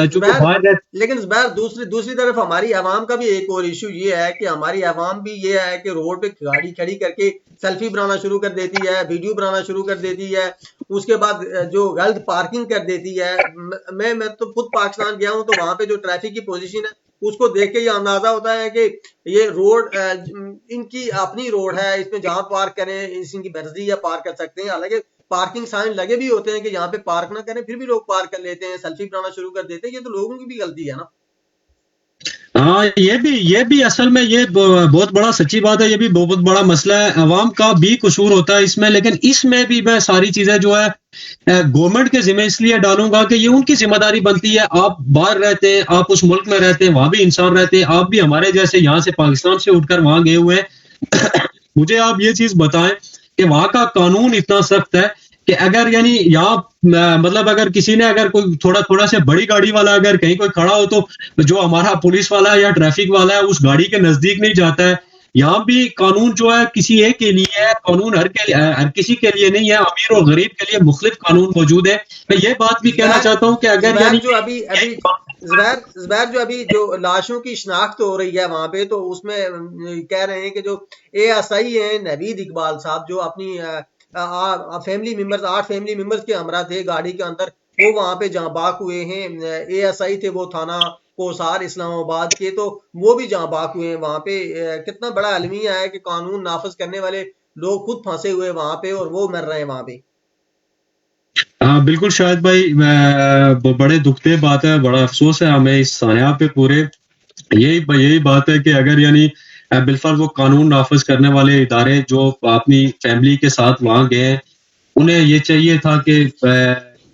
Speaker 5: चूंकि बाहर।
Speaker 1: लेकिन जुबैर दूसरी तरफ हमारी आवाम का भी एक और इशू ये है कि हमारी आवाम भी ये है कि रोड पे गाड़ी खड़ी करके सेल्फी बनाना शुरू कर देती है, वीडियो बनाना शुरू कर देती है, उसके बाद जो गलत पार्किंग कर देती है। मैं तो खुद पाकिस्तान गया हूँ, तो वहां पे जो ट्रैफिक की पोजीशन है उसको देख के ये अंदाजा होता है कि ये रोड इनकी अपनी रोड है, इसमें जहां पार्क करें इनकी मर्जी है, पार्क कर सकते हैं। हालांकि पार्किंग साइन लगे भी होते हैं कि यहाँ पे पार्क ना करें, फिर भी लोग पार्क कर लेते हैं, सेल्फी बनाना शुरू कर देते हैं। ये तो लोगों की भी गलती है ना।
Speaker 5: हाँ, ये भी असल में ये बहुत बड़ा सच्ची बात है, ये भी बहुत बड़ा मसला है, अवाम का भी कसूर होता है इसमें। लेकिन इसमें भी मैं सारी चीजें जो है गवर्नमेंट के जिम्मे इसलिए डालूंगा कि ये उनकी जिम्मेदारी बनती है। आप बाहर रहते हैं, आप उस मुल्क में रहते हैं, वहां भी इंसान रहते हैं, आप भी हमारे जैसे यहाँ से पाकिस्तान से उठकर वहां गए हुए हैं। मुझे आप ये चीज बताएं कि वहां का कानून इतना सख्त है कि अगर यानी यहाँ मतलब अगर किसी ने अगर कोई थोड़ा से बड़ी गाड़ी वाला अगर कहीं कोई खड़ा हो तो जो हमारा पुलिस वाला है या ट्रैफिक वाला है उस गाड़ी के नजदीक नहीं जाता है। यहाँ भी कानून जो है किसी एक के लिए है, कानून हर किसी के लिए नहीं है, अमीर और गरीब के लिए मुख्तलिफ कानून मौजूद है। मैं ये बात भी कहना चाहता हूँ कि अगर यानी
Speaker 1: जो अभी जुबैर जो अभी जो लाशों की शिनाख्त हो रही है वहां पे, तो उसमें कह रहे हैं कि जो ASI है नवीद इकबाल साहब, जो अपनी फैमिली मेंबर्स 8 फैमिली मेंबर्स के हमरा थे गाड़ी के अंदर, वो वहां पे जहाँ बाक हुए हैं। ASI थे वो थाना कोसार इस्लामाबाद के, तो वो भी जहाँ बाक हुए हैं वहां पे। कितना बड़ा अलमिया है कि कानून नाफज करने वाले लोग खुद फंसे हुए वहां पे और वो मर रहे हैं वहां पे।
Speaker 5: हाँ बिल्कुल शाहिद भाई, बड़े दुखते बात है, बड़ा अफसोस है हमें इस सानिया पे पूरे। यही बात है कि अगर यानी बिलफर्ज वो कानून नाफज करने वाले इदारे जो अपनी फैमिली के साथ वहां गए हैं, उन्हें ये चाहिए था कि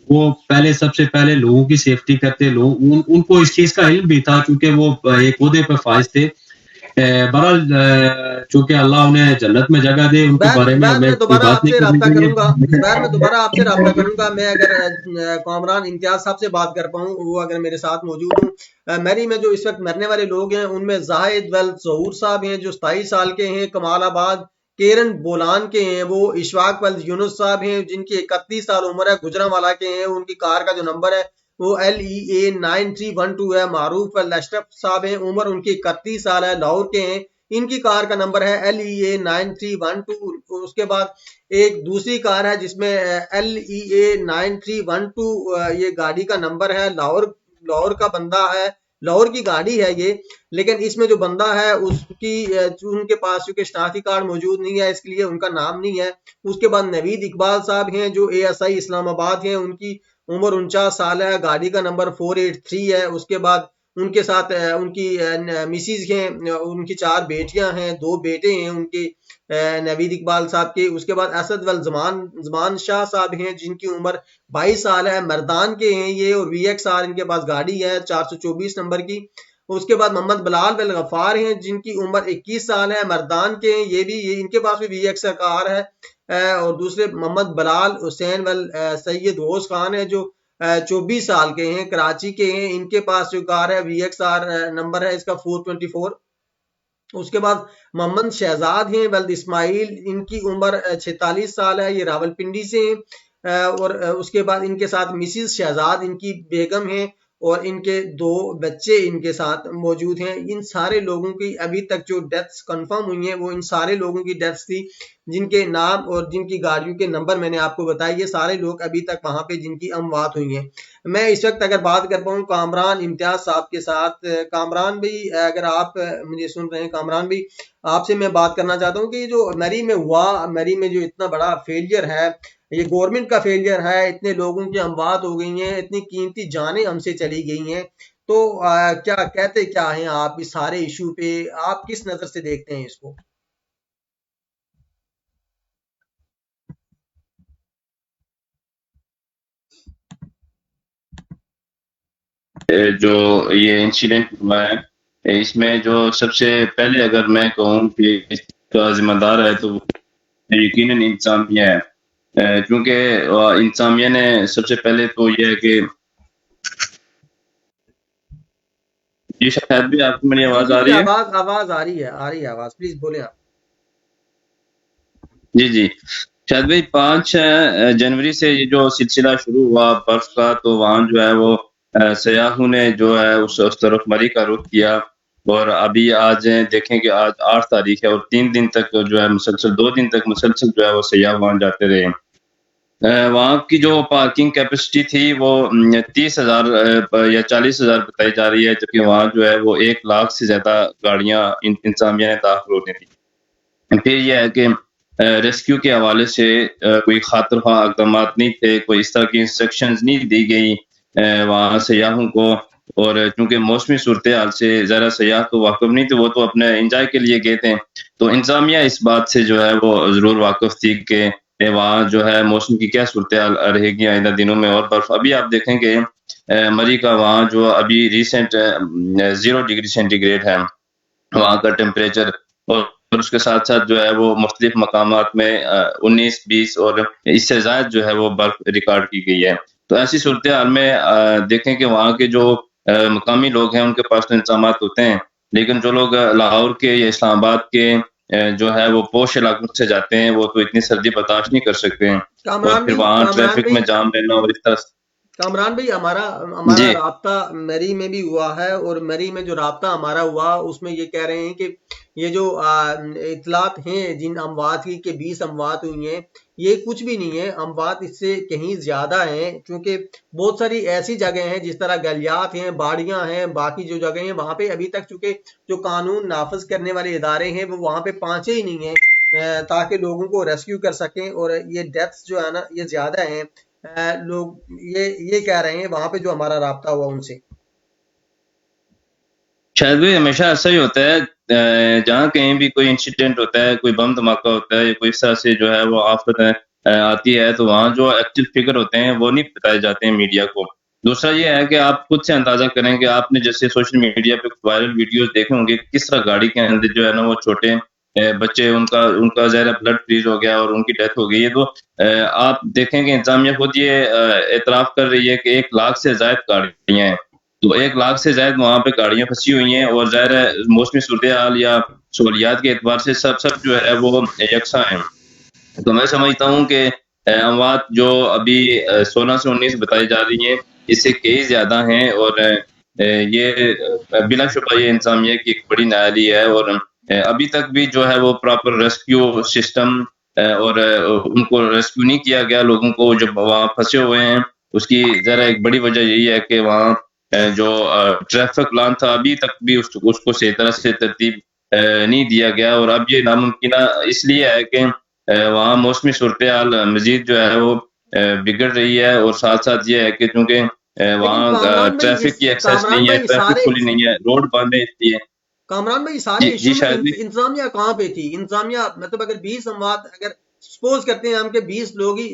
Speaker 5: वो सबसे पहले लोगों की सेफ्टी करते। उनको इस चीज का इल्म भी था क्योंकि वो एक ओहदे पर फाइज थे। बहरहाल चूंकि अल्लाह उन्हें जन्नत में जगह दे, उनके बारे में हमें कोई बात नहीं करनी चाहिए।
Speaker 1: मैं दोबारा आपसे रब्ता करूंगा। मैं अगर कामरान इम्तियाज साहब से बात कर पाऊँ, वो अगर मेरे साथ मौजूद हूँ। मेरी में जो इस वक्त मरने वाले लोग हैं उनमें जाहिद वल ज़हूर साहब हैं जो 27 साल के हैं, कमालाबाद केरन बोलान के हैं। वो इशफाक वल यूनुस साहब हैं जिनकी 31 साल उम्र है, गुजरांवाला के हैं। उनकी कार का जो नंबर है वो LEA 9312 है। मारूफ वल अशरफ साहब हैं, उम्र उनकी 31 साल है, लाहौर के हैं। इनकी कार का नंबर है LEA 9312। उसके बाद एक दूसरी कार है जिसमें LEA 9312 ये गाड़ी का नंबर है, लाहौर का बंदा है, लाहौर की गाड़ी है ये। लेकिन इसमें जो बंदा है उसकी उनके पास चूंकि शनाख्ती कार्ड मौजूद नहीं है, इसके लिए उनका नाम नहीं है। उसके बाद नवीद इकबाल साहब हैं जो ASI इस्लामाबाद हैं, उनकी उम्र 49 साल है, गाड़ी का नंबर 483 है। उसके बाद उनके साथ उनकी मिसिज हैं, उनकी 4 बेटियां हैं, 2 बेटे हैं उनके नवीद इकबाल साहब के। उसके बाद असद वल जमान शाह साहब हैं जिनकी उम्र 22 साल है, मर्दान के हैं ये, और VXR इनके पास गाड़ी है 424 नंबर की। उसके बाद मोहम्मद बिलाल वल गफार हैं जिनकी उम्र 21 साल है, मर्दान के हैं ये भी, इनके पास भी VXR कार है। और दूसरे मोहम्मद बिलाल हुसैन वल सैयद गौस खान है जो 24 साल के हैं, कराची के हैं। इनके पास जो कार है VXR नंबर है इसका 424। उसके बाद मोहम्मद शहजाद हैं वल्द इस्माइल, इनकी उम्र 46 साल है, ये रावलपिंडी से हैं। और उसके बाद इनके साथ मिसिज शहजाद इनकी बेगम हैं और इनके 2 बच्चे इनके साथ मौजूद हैं। इन सारे लोगों की अभी तक जो डेथ्स कंफर्म हुई हैं वो इन सारे लोगों की डेथ्स थी जिनके नाम और जिनकी गाड़ियों के नंबर मैंने आपको बताए। ये सारे लोग अभी तक वहां पे जिनकी अमवात हुई हैं। मैं इस वक्त अगर बात कर पाऊँ कामरान इम्तियाज साहब के साथ, कामरान भाई अगर आप मुझे सुन रहे हैं, कामरान भाई आपसे मैं बात करना चाहता हूँ कि जो मरी में हुआ, मरी में जो इतना बड़ा फेलियर है, ये गवर्नमेंट का फेलियर है, इतने लोगों की अमवात हो गई हैं, इतनी कीमती जानें हमसे चली गई हैं, तो क्या कहते क्या हैं आप इस सारे इशू पे, आप किस नजर से देखते हैं इसको?
Speaker 7: जो ये इंसिडेंट हुआ है, इसमें जो सबसे पहले अगर मैं कहूँ कि इसका जिम्मेदार है तो यकीनन इंतजामिया है, क्योंकि इंतजामिया ने सबसे पहले तो ये है कि जी शायद भी आपको मेरी आवाज आ रही है?
Speaker 1: आवाज आ रही है आवाज, प्लीज बोले आप।
Speaker 7: जी शायद भाई 5 जनवरी से ये जो सिलसिला शुरू हुआ बर्फ का, तो वहाँ जो है वो सयाहों ने जो है उस तरफ मरी का रुख किया। और अभी आज देखें कि आज 8 तारीख है और 3 दिन तक जो है मुसलसल 2 दिन तक मुसलसल जो है वो सयाह वहाँ जाते रहे। वहाँ की जो पार्किंग कैपेसिटी थी वो 30,000 या 40,000 बताई जा रही है, जबकि वहाँ जो है वो 1 लाख से ज्यादा गाड़ियां इंतजामिया ने दाखिल होनी थी। फिर यह है कि रेस्क्यू के हवाले से कोई खातिर-ख्वाह इक़दाम नहीं थे, कोई इस तरह की इंस्ट्रक्शंस नहीं दी गई वहाँ सयाहों को। और चूंकि मौसमी सूरत हाल से ज़रा सयाह तो वाकिफ नहीं थे, वो तो अपने इंजॉय के लिए गए थे, तो इंतजामिया इस बात से जो है वो ज़रूर वाकिफ थी कि वहाँ जो है मौसम की क्या सूरत हाल रहेगी आइंदा दिनों में। और बर्फ अभी आप देखेंगे मरी का वहाँ जो अभी रिसेंट 0 डिग्री सेंटीग्रेड है वहाँ का टेम्परेचर, और उसके साथ साथ जो है वो मुख्तलिफ मकामात में 19, 20 और इससे ज़्यादा जो है वो बर्फ रिकॉर्ड की गई है। तो ऐसी सूरत हाल में देखें कि वहाँ के जो मकामी लोग हैं उनके पास तो इंतजामात होते हैं, लेकिन जो लोग लाहौर के या इस्लामाबाद के जो है वो पोश इलाकों से जाते हैं वो तो इतनी सर्दी बर्दाश्त नहीं कर सकते हैं, और फिर वहाँ ट्रैफिक में जाम रहना और इस तरह।
Speaker 1: कामरान भाई हमारा राब्ता मरी में भी हुआ है, और मरी में जो राब्ता हमारा हुआ उसमें ये कह रहे हैं कि ये जो इतलात हैं जिन अमवात की के 20 अमवात हुई हैं, ये कुछ भी नहीं है, अमवात इससे कहीं ज्यादा हैं, क्योंकि बहुत सारी ऐसी जगह हैं जिस तरह गलियात हैं, बाड़ियां हैं, बाकी जो जगह हैं वहां पे अभी तक चूंकि जो कानून नाफिज करने वाले इदारे हैं वो वहां पे पहुंचे ही नहीं है ताकि लोगों को रेस्क्यू कर सकें। और ये डेथ्स जो है ना ये ज्यादा हैं, लोग ये कह रहे हैं वहां पे जो हमारा राब्ता हुआ उनसे।
Speaker 7: शायद भी हमेशा ऐसा ही होता है, जहाँ कहीं भी कोई इंसिडेंट होता है, कोई बम धमाका होता है, कोई इस तरह से जो है वो आफत आती है, तो वहाँ जो एक्टिव फिगर होते हैं वो नहीं बताए जाते हैं मीडिया को। दूसरा ये है कि आप खुद से अंदाजा करें कि आपने जैसे सोशल मीडिया पे वायरल वीडियोस देखे होंगे, किस तरह गाड़ी के अंदर जो है ना वो छोटे बच्चे उनका ज़ाहिर ब्लड फ्रीज हो गया और उनकी डेथ हो गई है। तो आप देखेंगे इंतजामिया खुद ये एतराफ़ कर रही है कि 1 लाख से ज़ायद गाड़ियाँ हैं, तो 1 लाख से ज़ायद वहाँ पे गाड़ियाँ फंसी हुई हैं, और ज़ाहिर है मौसमी सूरत हाल या सहूलियात के एतबार से सब जो है वो यकसा हैं। तो मैं समझता हूँ कि अमवात जो अभी 16 से 19 बताई जा रही हैं इससे कई ज़्यादा हैं, और ये बिलाशुबा ये इंतजामिया की एक बड़ी नाअहली है। और अभी तक भी जो है वो प्रॉपर रेस्क्यू सिस्टम और उनको रेस्क्यू नहीं किया गया लोगों को जो वहाँ फंसे हुए हैं। उसकी ज़रा एक बड़ी वजह यही है कि वहाँ जो ट्रैफिक प्लान था अभी तक भी उसको सही तरह से तरतीब नहीं दिया गया, और अब ये नामुमकिन इसलिए है कि वहाँ मौसमी सूरत हाल मजीद जो है वो बिगड़ रही है। और साथ साथ ये है कि चूँकि
Speaker 1: लेकिन
Speaker 7: वहाँ
Speaker 1: कामरान भाई
Speaker 7: ट्रैफिक की एक्सेस
Speaker 1: कामरान
Speaker 7: नहीं है,
Speaker 1: भाई
Speaker 7: ट्रैफिक
Speaker 1: सारे
Speaker 7: खुली नहीं है, रोड बंद है इसलिए।
Speaker 1: कामरान भाई सारे
Speaker 7: जी
Speaker 1: इशू
Speaker 7: जी
Speaker 1: में
Speaker 7: शायद भी।
Speaker 1: इंतजामिया कहाँ पे थी? इंतजामिया मतलब अगर 20 अमवात अगर सपोज करते हैं हम कि 20 लोग ही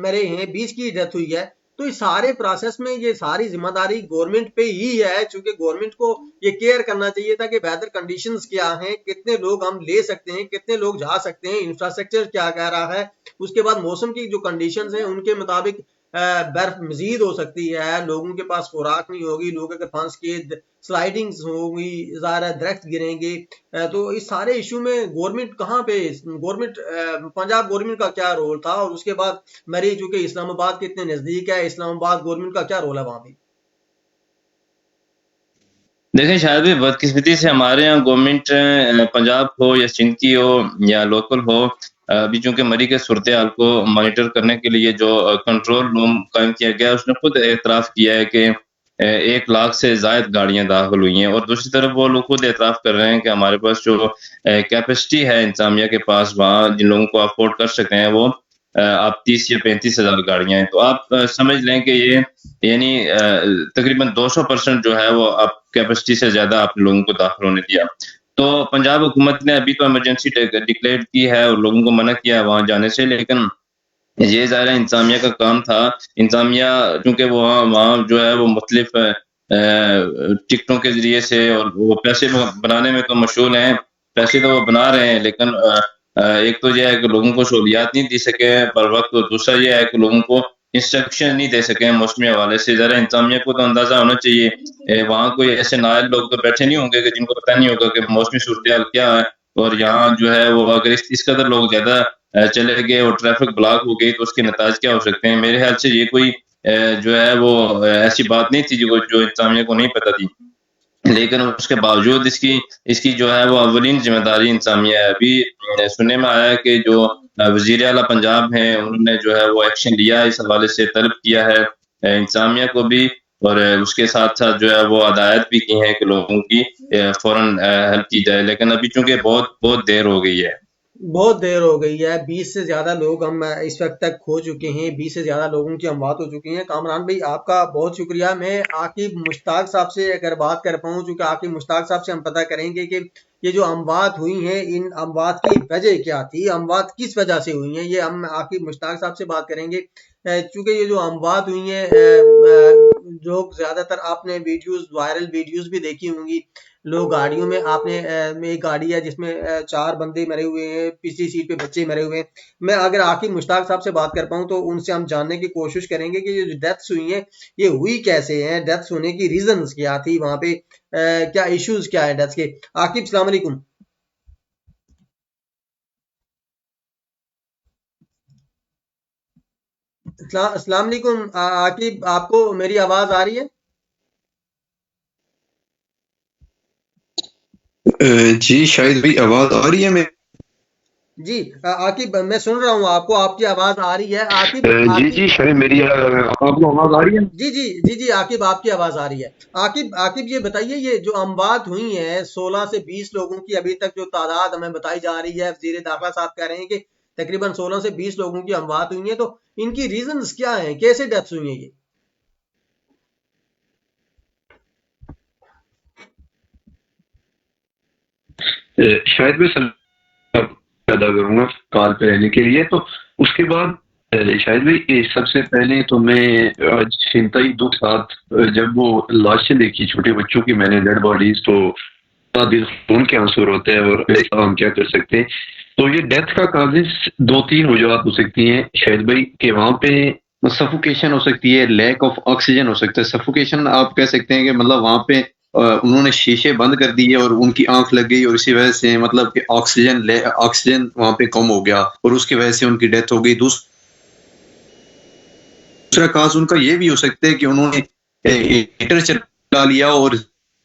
Speaker 1: मरे हैं, 20 की डेथ हुई है, तो इस सारे प्रोसेस में ये सारी जिम्मेदारी गवर्नमेंट पे ही है, चूंकि गवर्नमेंट को ये केयर करना चाहिए था कि वेदर कंडीशंस क्या हैं, कितने लोग हम ले सकते हैं, कितने लोग जा सकते हैं, इंफ्रास्ट्रक्चर क्या कह रहा है, उसके बाद मौसम की जो कंडीशंस हैं उनके मुताबिक बर्फ मजीद हो सकती है, लोगों के पास खुराक नहीं होगी, लोग अगर फंस के स्लाइडिंग्स होगी, ज़ाहिर है दरख्त गिरेंगे। तो इस सारे इशू में गवर्नमेंट कहाँ पे, गवर्नमेंट पंजाब गवर्नमेंट का क्या रोल था? और उसके बाद मरी चूंकि इस्लामाबाद के इतने नजदीक है, इस्लामाबाद गवर्नमेंट का क्या रोल है वहां पे?
Speaker 7: देखें शायद भी बदकिस्मती से हमारे यहाँ गवर्नमेंट पंजाब हो या सिंध की हो या लोकल हो, अभी चूंकि मरी के सूरत हाल को मॉनिटर करने के लिए जो कंट्रोल रूम कायम किया गया, उसने खुद एतराफ़ किया है कि 1 लाख से ज़ायद गाड़ियाँ दाखिल हुई हैं, और दूसरी तरफ वो लोग खुद एतराफ़ कर रहे हैं कि हमारे पास जो कैपेसिटी है इंतज़ामिया के पास, वहाँ जिन लोगों को अफोर्ड कर सकते हैं वो आप 30 या 35 हज़ार गाड़ियाँ हैं। तो आप समझ लें कि ये यानी तकरीबन 200% जो है वो आप कैपेसिटी से ज़्यादा आप लोगों को दाखिल होने दिया। तो पंजाब हुकूमत ने अभी तो इमरजेंसी डिक्लेयर की है और लोगों को मना किया है वहाँ जाने से, लेकिन ये ज़ाहिर है इंतज़ामिया का काम था। इंतज़ामिया चूँकि वो वहाँ जो है वो मुख्तलिफ टिकटों के ज़रिए से और वो पैसे बनाने में तो मशहूर हैं, पैसे तो वो बना रहे हैं, लेकिन एक तो ये है कि लोगों को सहूलियात नहीं दे सके हैं बर वक़्त, और दूसरा ये है कि लोगों को इंस्ट्रक्शन नहीं दे सके हैं मौसमी हवाले से। ज़रा इंतज़ामिया को तो अंदाज़ा होना चाहिए, वहाँ कोई ऐसे नाअहल लोग तो बैठे नहीं होंगे कि जिनको पता नहीं होगा कि मौसमी सूरत हाल क्या है, और यहाँ जो है वो अगर इस कदर लोग ज़्यादा चले गए और ट्रैफिक ब्लॉक हो गई तो उसके नताज क्या हो सकते हैं। मेरे ख्याल से ये कोई जो है वो ऐसी बात नहीं थी जो इंतज़ामिया को नहीं पता थी, लेकिन उसके बावजूद इसकी जो है वो अव्वलीन जिम्मेदारी इंतज़ामिया है। अभी सुनने में आया है कि जो वज़ीर आला पंजाब हैं उन्होंने जो है वो एक्शन लिया, इस हवाले से तलब किया है इंतज़ामिया को भी, और उसके साथ-साथ जो है वो हदायत भी की हैं कि लोगों की फ़ौरन हेल्प की जाए, लेकिन अभी चूँकि बहुत देर हो गई है।
Speaker 1: बहुत देर हो गई है, 20 से ज़्यादा लोग हम इस वक्त तक खो चुके हैं, 20 से ज़्यादा लोगों की अमवात हो चुकी हैं। कामरान भाई आपका बहुत शुक्रिया। मैं आकिब मुश्ताक साहब से अगर बात कर पाऊँ, चूँकि आकिब मुश्ताक साहब से हम पता करेंगे कि ये जो अमवात हुई हैं, इन अमवात की वजह क्या थी, अमवात किस वजह से हुई हैं, ये हम आकिब मुश्ताक साहब से बात करेंगे। चूँकि ये जो अमवात हुई हैं, लोग ज़्यादातर आपने वीडियोज़, वायरल वीडियोज़ भी देखी होंगी, लोग गाड़ियों में, आपने एक गाड़ी है जिसमें 4 बंदे मरे हुए हैं, पिछली सीट पे बच्चे मरे हुए हैं। मैं अगर आकिब मुश्ताक साहब से बात कर पाऊँ तो उनसे हम जानने की कोशिश करेंगे कि ये जो डेथ्स हुई हैं ये हुई कैसे हैं, डेथ्स होने की रीजंस क्या थी, वहाँ पे क्या इश्यूज क्या है डेथ्स के। आकिब सलाम अलैकुम। अस्सलाम वालेकुम आकिब, आपको मेरी आवाज आ रही है?
Speaker 8: जी शायद भाई आवाज आ रही है मैं?
Speaker 1: जी आकिब मैं सुन रहा हूँ आपको, आपकी आवाज आ रही है। आकिब
Speaker 8: जी शायद मेरी आपको आवाज आ रही है?
Speaker 1: जी आकिब आपकी आवाज आ रही है। आकिब ये बताइए, ये जो अमवात हुई है 16 से 20 लोगों की अभी तक जो तादाद हमें बताई जा रही है, वज़ीर दाखिला साहब कह रहे हैं कि तकरीबन 16 से 20 लोगों की अमवात हुई है, तो इनकी रीजंस क्या हैं, कैसे डेथ्स हुई हैं ये?
Speaker 8: शायद मैं पैदा करूंगा कॉल पे रहने के लिए। तो उसके बाद शायद भाई सबसे पहले तो मैं आज चिंता ही दुख साथ जब वो लाशें देखी छोटे बच्चों की, मैंने डेड बॉडीज, तो दिल खून के आंसू होते हैं और हम क्या कर सकते हैं। तो ये डेथ का काजिज 2-3 वजूहत हो सकती हैं शायद भाई, कि वहाँ पे सफोकेशन हो सकती है, लैक ऑफ ऑक्सीजन हो सकता है। सफोकेशन आप कह सकते हैं कि मतलब वहाँ पे उन्होंने शीशे बंद कर दिए और उनकी आंख लग गई और इसी वजह से मतलब कि ऑक्सीजन वहाँ पे कम हो गया और उसकी वजह से उनकी डेथ हो गई। दूसरा काज उनका ये भी हो सकता है कि उन्होंने हीटर चला लिया और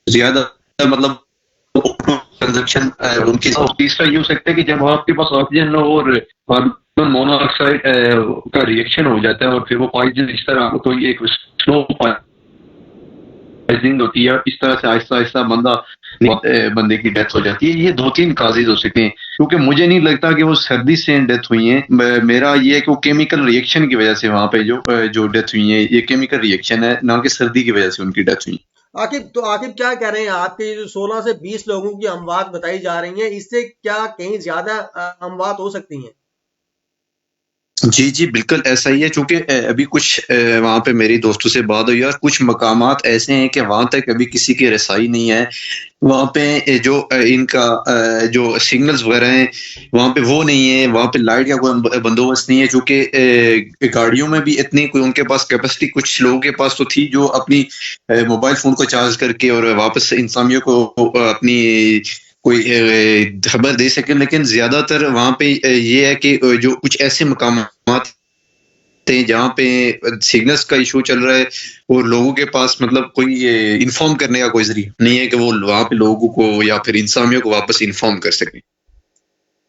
Speaker 8: ज्यादा मतलब कंजप्शन उनकी। तीसरा ये हो सकता है कि जब आपके पास ऑक्सीजन और कार्बन मोनोऑक्साइड का रिएक्शन हो जाता है और फिर वो पॉइजन इस तरह कोई एक स्लो पॉइजनिंग होती है, इस तरह से आहिस्ता आहिस्ता बंदे की डेथ हो जाती है। ये 2-3 काजेज हो सकते हैं। क्योंकि मुझे नहीं लगता कि वो सर्दी से डेथ हुई है। मेरा ये है कि वो केमिकल रिएक्शन की वजह से वहां पे जो डेथ हुई है, ये केमिकल रिएक्शन है, ना कि सर्दी की वजह से उनकी डेथ हुई।
Speaker 1: आकिब क्या कह रहे हैं? आपके जो 16 से 20 लोगों की अमवात बताई जा रही हैं, इससे क्या कहीं ज्यादा अमवात हो सकती हैं?
Speaker 9: जी, जी, बिल्कुल ऐसा ही है, चूँकि अभी कुछ वहाँ पे मेरी दोस्तों से बात हुई और कुछ मकामात ऐसे हैं कि वहाँ तक अभी किसी की रसाई नहीं है। वहाँ पे जो इनका जो सिग्नल्स वगैरह हैं, वहाँ पे वो नहीं है, वहाँ पे लाइट का कोई बंदोबस्त नहीं है, चूँकि गाड़ियों में भी इतनी कोई उनके पास कैपेसिटी कुछ लोगों के पास तो थी जो अपनी मोबाइल फ़ोन को चार्ज करके और वापस इंसानियों को अपनी कोई खबर दे सके, लेकिन ज़्यादातर वहाँ पे ये है कि जो कुछ ऐसे मकामात हैं जहाँ पे सिग्नल्स का इशू चल रहा है और लोगों के पास मतलब कोई इन्फॉर्म करने का कोई जरिया नहीं है कि वो वहाँ पे लोगों को या फिर इंसानियों को वापस इन्फॉर्म कर सकें।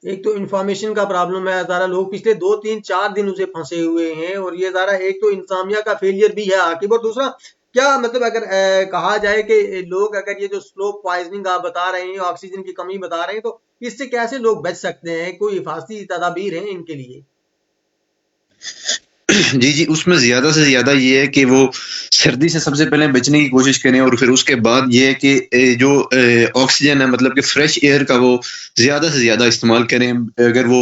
Speaker 1: एक तो इंफॉर्मेशन का प्रॉब्लम है, ज़रा लोग पिछले 2-3-4 दिन उसे फंसे हुए हैं, और ये ज़रा एक तो इंसामिया का फेलियर भी है आकिब, और दूसरा क्या मतलब अगर कहा जाए कि लोग अगर ये जो स्लो पॉइजनिंग आप बता रहे हैं, ऑक्सीजन की कमी बता रहे हैं, तो इससे कैसे लोग बच सकते हैं? कोई हिफाजती तदाबीर हैं इनके लिए?
Speaker 9: जी, जी, उसमें ज़्यादा से ज़्यादा ये है कि वो सर्दी से सबसे पहले बचने की कोशिश करें और फिर उसके बाद ये है कि जो ऑक्सीजन है मतलब कि फ्रेश एयर का वो ज़्यादा से ज़्यादा इस्तेमाल करें। अगर वो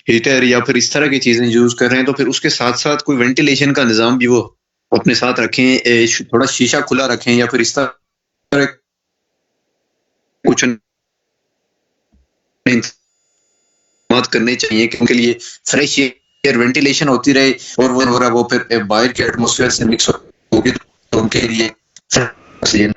Speaker 9: हीटर या फिर इस तरह की चीज़ें यूज़ कर रहे हैं तो फिर उसके साथ-साथ कोई वेंटिलेशन का निज़ाम भी वो अपने साथ रखें, थोड़ा शीशा खुला रखें या फिर इस तरह कुछ बात करनी चाहिए कि उनके लिए फ्रेश एयर वेंटिलेशन होती रहे और वो फिर बाहर के एटमॉस्फेयर से मिक्स होगी तो उनके लिए ऑक्सीजन।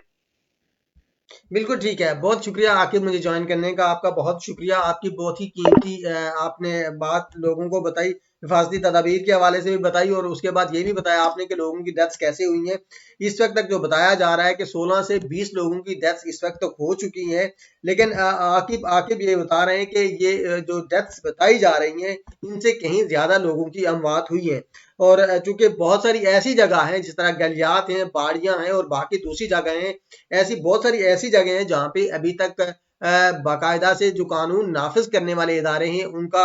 Speaker 1: बिल्कुल ठीक है, बहुत शुक्रिया आकिब मुझे ज्वाइन करने का, आपका बहुत शुक्रिया। आपकी बहुत ही कीमती आपने बात लोगों को बताई, हिफाजती तदाबीर के हवाले से भी बताई, और उसके बाद ये भी बताया आपने कि लोगों की डेथ्स कैसे हुई हैं। इस वक्त तक जो बताया जा रहा है कि 16 से 20 लोगों की डेथ्स इस वक्त तक हो चुकी हैं, लेकिन आकिब ये बता रहे हैं कि ये जो डेथ्स बताई जा रही हैं, इनसे कहीं ज़्यादा लोगों की अमवात हुई है। और चूंकि बहुत सारी ऐसी जगह हैं, जिस तरह गलियात हैं, बाड़ियां हैं और बाकी दूसरी जगह हैं, ऐसी बहुत सारी ऐसी जगह हैं जहाँ पे अभी तक बाकायदा से जो कानून नाफिज करने वाले इदारे हैं उनका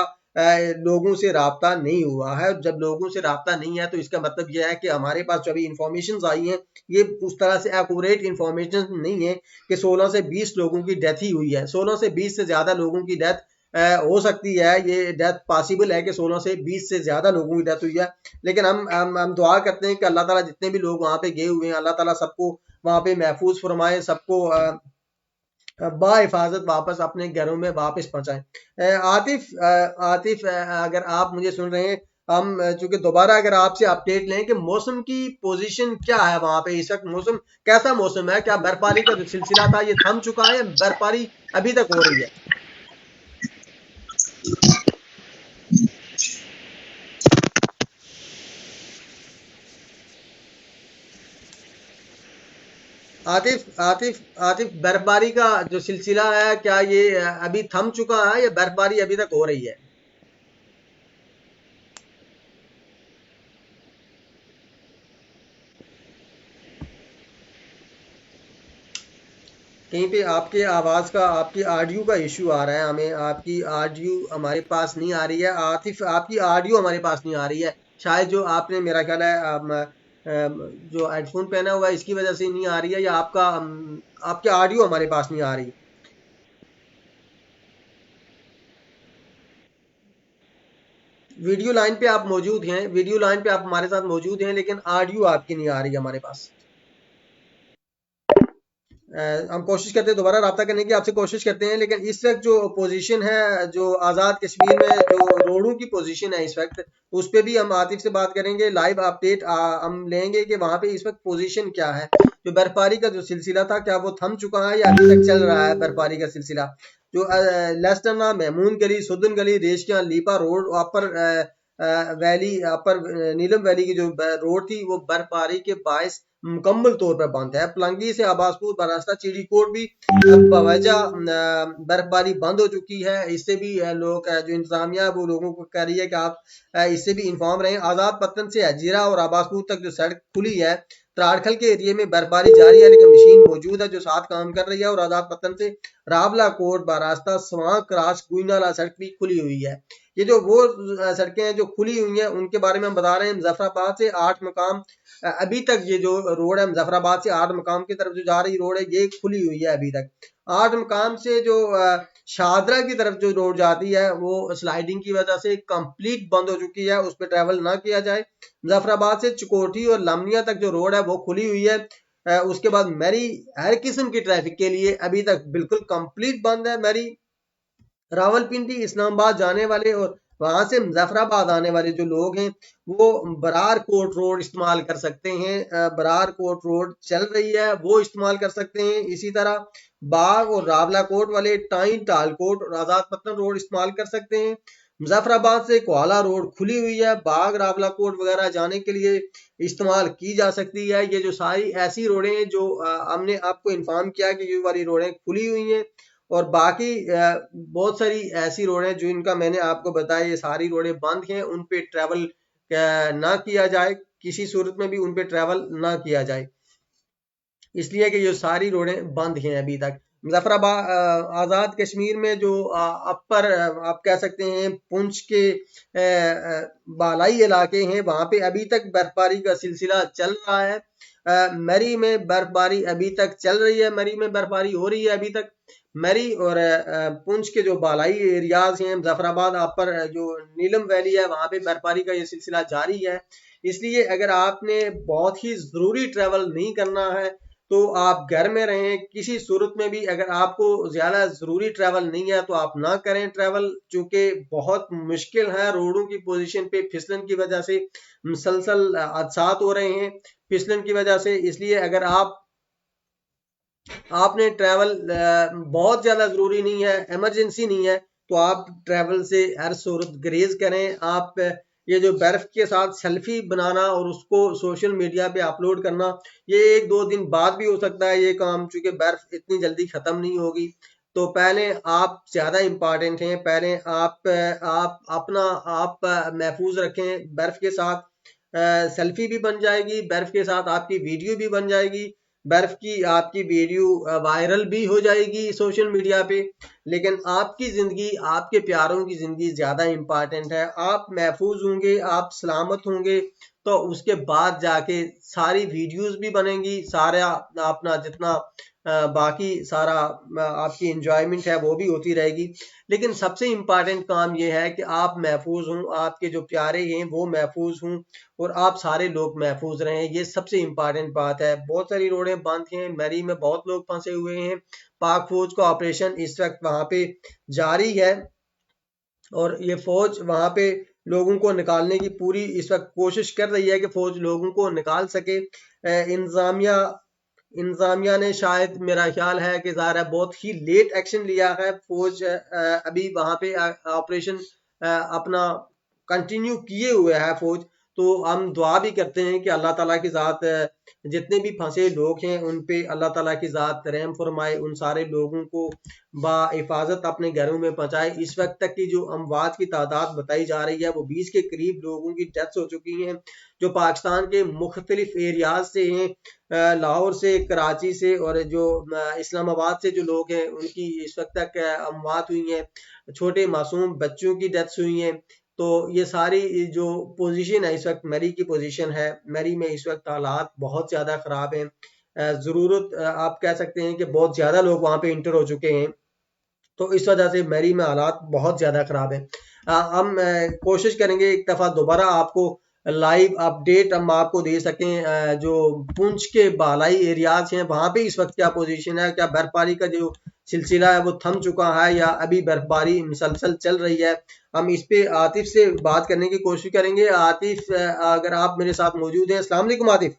Speaker 1: लोगों से राब्ता नहीं हुआ है। जब लोगों से राब्ता नहीं है तो इसका मतलब यह है कि हमारे पास जो अभी इंफॉर्मेशन आई हैं, ये उस तरह से एक्यूरेट इंफॉर्मेशन नहीं है कि 16 से 20 लोगों की डेथ ही हुई है। 16 से 20 से ज्यादा लोगों की डेथ हो सकती है, ये डेथ पॉसिबल है कि 16 से 20 से ज्यादा लोगों की डेथ हुई है। लेकिन हम दुआ करते हैं कि अल्लाह ताला जितने भी लोग वहां पे गए हुए हैं, अल्लाह ताला सबको वहां पे महफूज फरमाए, सबको बाहिफाजत वापस अपने घरों में वापस पहुंचाएं। आतिफ, अगर आप मुझे सुन रहे हैं, हम चूंकि दोबारा अगर आपसे अपडेट लें कि मौसम की पोजीशन क्या है वहां पे इस वक्त, मौसम कैसा मौसम है? क्या बर्फबारी का जो सिलसिला था ये थम चुका है या बर्फबारी अभी तक हो रही है? आतिफ, बर्फबारी का जो सिलसिला है क्या ये अभी थम चुका है या बर्फबारी अभी तक हो रही है? कहीं पे आपके आवाज का, आपकी ऑडियो का इशू आ रहा है, हमें आपकी ऑडियो हमारे पास नहीं आ रही है। आतिफ, आपकी ऑडियो हमारे पास नहीं आ रही है, शायद जो आपने, मेरा ख्याल है जो हेडफोन पहना हुआ है इसकी वजह से नहीं आ रही है, या आपका आपकी ऑडियो हमारे पास नहीं आ रही। वीडियो लाइन पे आप मौजूद हैं, वीडियो लाइन पे आप हमारे साथ मौजूद हैं, लेकिन ऑडियो आपकी नहीं आ रही है हमारे पास। हम कोशिश करते हैं दोबारा रब्ता करने की, आपसे कोशिश करते हैं, लेकिन इस वक्त जो पोजीशन है, जो आज़ाद कश्मीर में जो रोडों की पोजीशन है इस वक्त, उस पर भी हम आतिफ से बात करेंगे, लाइव अपडेट हम लेंगे कि वहाँ पे इस वक्त पोजीशन क्या है। जो बर्फबारी का जो सिलसिला था, क्या वो थम चुका है या अभी तक चल रहा है बर्फबारी का सिलसिला? जो लेस्टरना, महमून गली, सुदन गली, रेशकिया, लीपा रोड, अपर वैली, अपर नीलम वैली की जो रोड थी वो बर्फबारी के बायस मुकम्मल तौर पर बंद है। पलंगी से आबासपुर बरास्ता चिड़ीकोट भी बवजह बर्फबारी बंद हो चुकी है। इससे भी लोग जो इंतजामिया वो लोगों को कह रही है कि आप इससे भी इंफॉर्म रहें। आज़ाद पत्तन से हजीरा और आबासपुर तक जो सड़क खुली है, त्राड़खल के एरिया में बर्फबारी जारी है, लेकिन मशीन मौजूद है जो साथ काम कर रही है। और आजाद पतन से रावला कोट बारास्ता स्वां क्रॉस कुइनाला सड़क भी खुली हुई है। ये जो वो सड़कें हैं जो खुली हुई हैं उनके बारे में हम बता रहे हैं। मुजफ्फराबाद से 8 मकाम अभी तक ये जो रोड है मुजफ्फराबाद से 8 मकाम की तरफ जो जा रही रोड है ये खुली हुई है अभी तक। 8 मकाम से जो शाहदरा की तरफ जो रोड जाती है वो स्लाइडिंग की वजह से कंप्लीट बंद हो चुकी है, उस पर ट्रैवल ना किया जाए। मुजफ्फराबाद से चिकोठी और लामनिया तक जो रोड है वो खुली हुई है। उसके बाद मैरी हर किस्म की ट्रैफिक के लिए अभी तक बिल्कुल कंप्लीट बंद है। मैरी रावलपिंडी इस्लामाबाद जाने वाले और वहां से मुजफ्फराबाद आने वाले जो लोग हैं वो बरार कोट रोड इस्तेमाल कर सकते हैं। बरार कोट रोड चल रही है वो इस्तेमाल कर सकते हैं। इसी तरह बाग और रावला कोट वाले टाइन टालकोट और आजाद पतन रोड इस्तेमाल कर सकते हैं। मुजफ्फराबाद से कोहाला रोड खुली हुई है, बाग रावला कोट वगैरह जाने के लिए इस्तेमाल की जा सकती है। ये जो सारी ऐसी रोडें हैं जो हमने आपको इन्फॉर्म किया कि ये वाली रोडें खुली हुई हैं और बाकी बहुत सारी ऐसी रोडें जो इनका मैंने आपको बताया ये सारी रोडें बंद हैं, उन पे ट्रैवल ना किया जाए, किसी सूरत में भी उन पे ट्रैवल ना किया जाए, इसलिए कि ये सारी रोडें बंद हैं अभी तक। मुजफ्फराबाद आज़ाद कश्मीर में जो अपर आप कह सकते हैं पुंछ के बालाई इलाके हैं वहां पे अभी तक बर्फबारी का सिलसिला चल रहा है। मरी में बर्फबारी अभी तक चल रही है, मरी में बर्फबारी हो रही है अभी तक। मरी और पुंछ के जो बालाई एरियाज हैं मुजफ्फराबाद अपर जो नीलम वैली है वहां पे बर्फबारी का ये सिलसिला जारी है। इसलिए अगर आपने बहुत ही जरूरी ट्रैवल नहीं करना है तो आप घर में रहें। किसी सूरत में भी अगर आपको ज्यादा जरूरी ट्रैवल नहीं है तो आप ना करें ट्रैवल, चूंकि बहुत मुश्किल है। रोडों की पोजीशन पे फिसलन की वजह से मुसलसल हादसात हो रहे हैं फिसलन की वजह से। इसलिए अगर आपने ट्रैवल बहुत ज्यादा जरूरी नहीं है, इमरजेंसी नहीं है, तो आप ट्रैवल से हर सूरत ग्रेज करें। आप ये जो बर्फ के साथ सेल्फी बनाना और उसको सोशल मीडिया पे अपलोड करना ये 1-2 दिन बाद भी हो सकता है ये काम, चूंकि बर्फ इतनी जल्दी खत्म नहीं होगी। तो पहले आप ज्यादा इम्पोर्टेंट हैं, पहले आप अपना आप महफूज रखें। बर्फ के साथ सेल्फी भी बन जाएगी, बर्फ के साथ आपकी वीडियो भी बन जाएगी, बर्फ की आपकी वीडियो वायरल भी हो जाएगी सोशल मीडिया पे। लेकिन आपकी जिंदगी, आपके प्यारों की जिंदगी ज्यादा इम्पोर्टेंट है। आप महफूज होंगे, आप सलामत होंगे तो उसके बाद जाके सारी वीडियोस भी बनेंगी, सारा अपना जितना बाकी सारा आपकी एंजॉयमेंट है वो भी होती रहेगी। लेकिन सबसे इम्पोर्टेंट काम ये है कि आप महफूज हों, आपके जो प्यारे हैं वो महफूज हों और आप सारे लोग महफूज रहें, ये सबसे इम्पोर्टेंट बात है। बहुत सारी रोडें बंद हैं, मरी में बहुत लोग फंसे हुए हैं। पाक फौज का ऑपरेशन इस वक्त वहां पे जारी है और ये फौज वहां पे लोगों को निकालने की पूरी इस वक्त कोशिश कर रही है कि फौज लोगों को निकाल सके। इंतजामिया ने शायद मेरा ख्याल है कि ज़ाहिर है बहुत ही लेट एक्शन लिया है। फौज अभी वहां पे ऑपरेशन अपना कंटिन्यू किए हुए है फौज। तो हम दुआ भी करते हैं कि अल्लाह ताला की ज़ात जितने भी फंसे लोग हैं उन पे अल्लाह ताला की ज़ात रहम फरमाए, उन सारे लोगों को बाहिफाजत अपने घरों में पहुंचाए। इस वक्त तक की जो अमवात की तादाद बताई जा रही है वो 20 के करीब लोगों की डेथ्स हो चुकी हैं जो पाकिस्तान के मुख्तलिफ एरियाज से हैं, लाहौर से, कराची से और जो इस्लामाबाद से जो लोग हैं उनकी इस वक्त तक अमवात हुई हैं। छोटे मासूम बच्चों की डेथ्स हुई हैं। तो ये सारी जो पोजीशन है इस वक्त मरी की पोजीशन है, मरी में इस वक्त हालात बहुत ज़्यादा ख़राब हैं। ज़रूरत आप कह सकते हैं कि बहुत ज़्यादा लोग वहाँ पे इंटर हो चुके हैं, तो इस वजह से मरी में हालात बहुत ज़्यादा ख़राब हैं। हम कोशिश करेंगे एक दफ़ा दोबारा आपको लाइव अपडेट हम आपको दे सकें। जो पुंछ के बालाई एरियाज हैं वहाँ पे इस वक्त क्या पोजीशन है, क्या बर्फबारी का जो सिलसिला है वो थम चुका है या अभी बर्फबारी मुसलसल चल रही है। हम इस पे आतिफ से बात करने की कोशिश करेंगे। आतिफ अगर आप मेरे साथ मौजूद हैं। अस्सलाम वालेकुम आतिफ।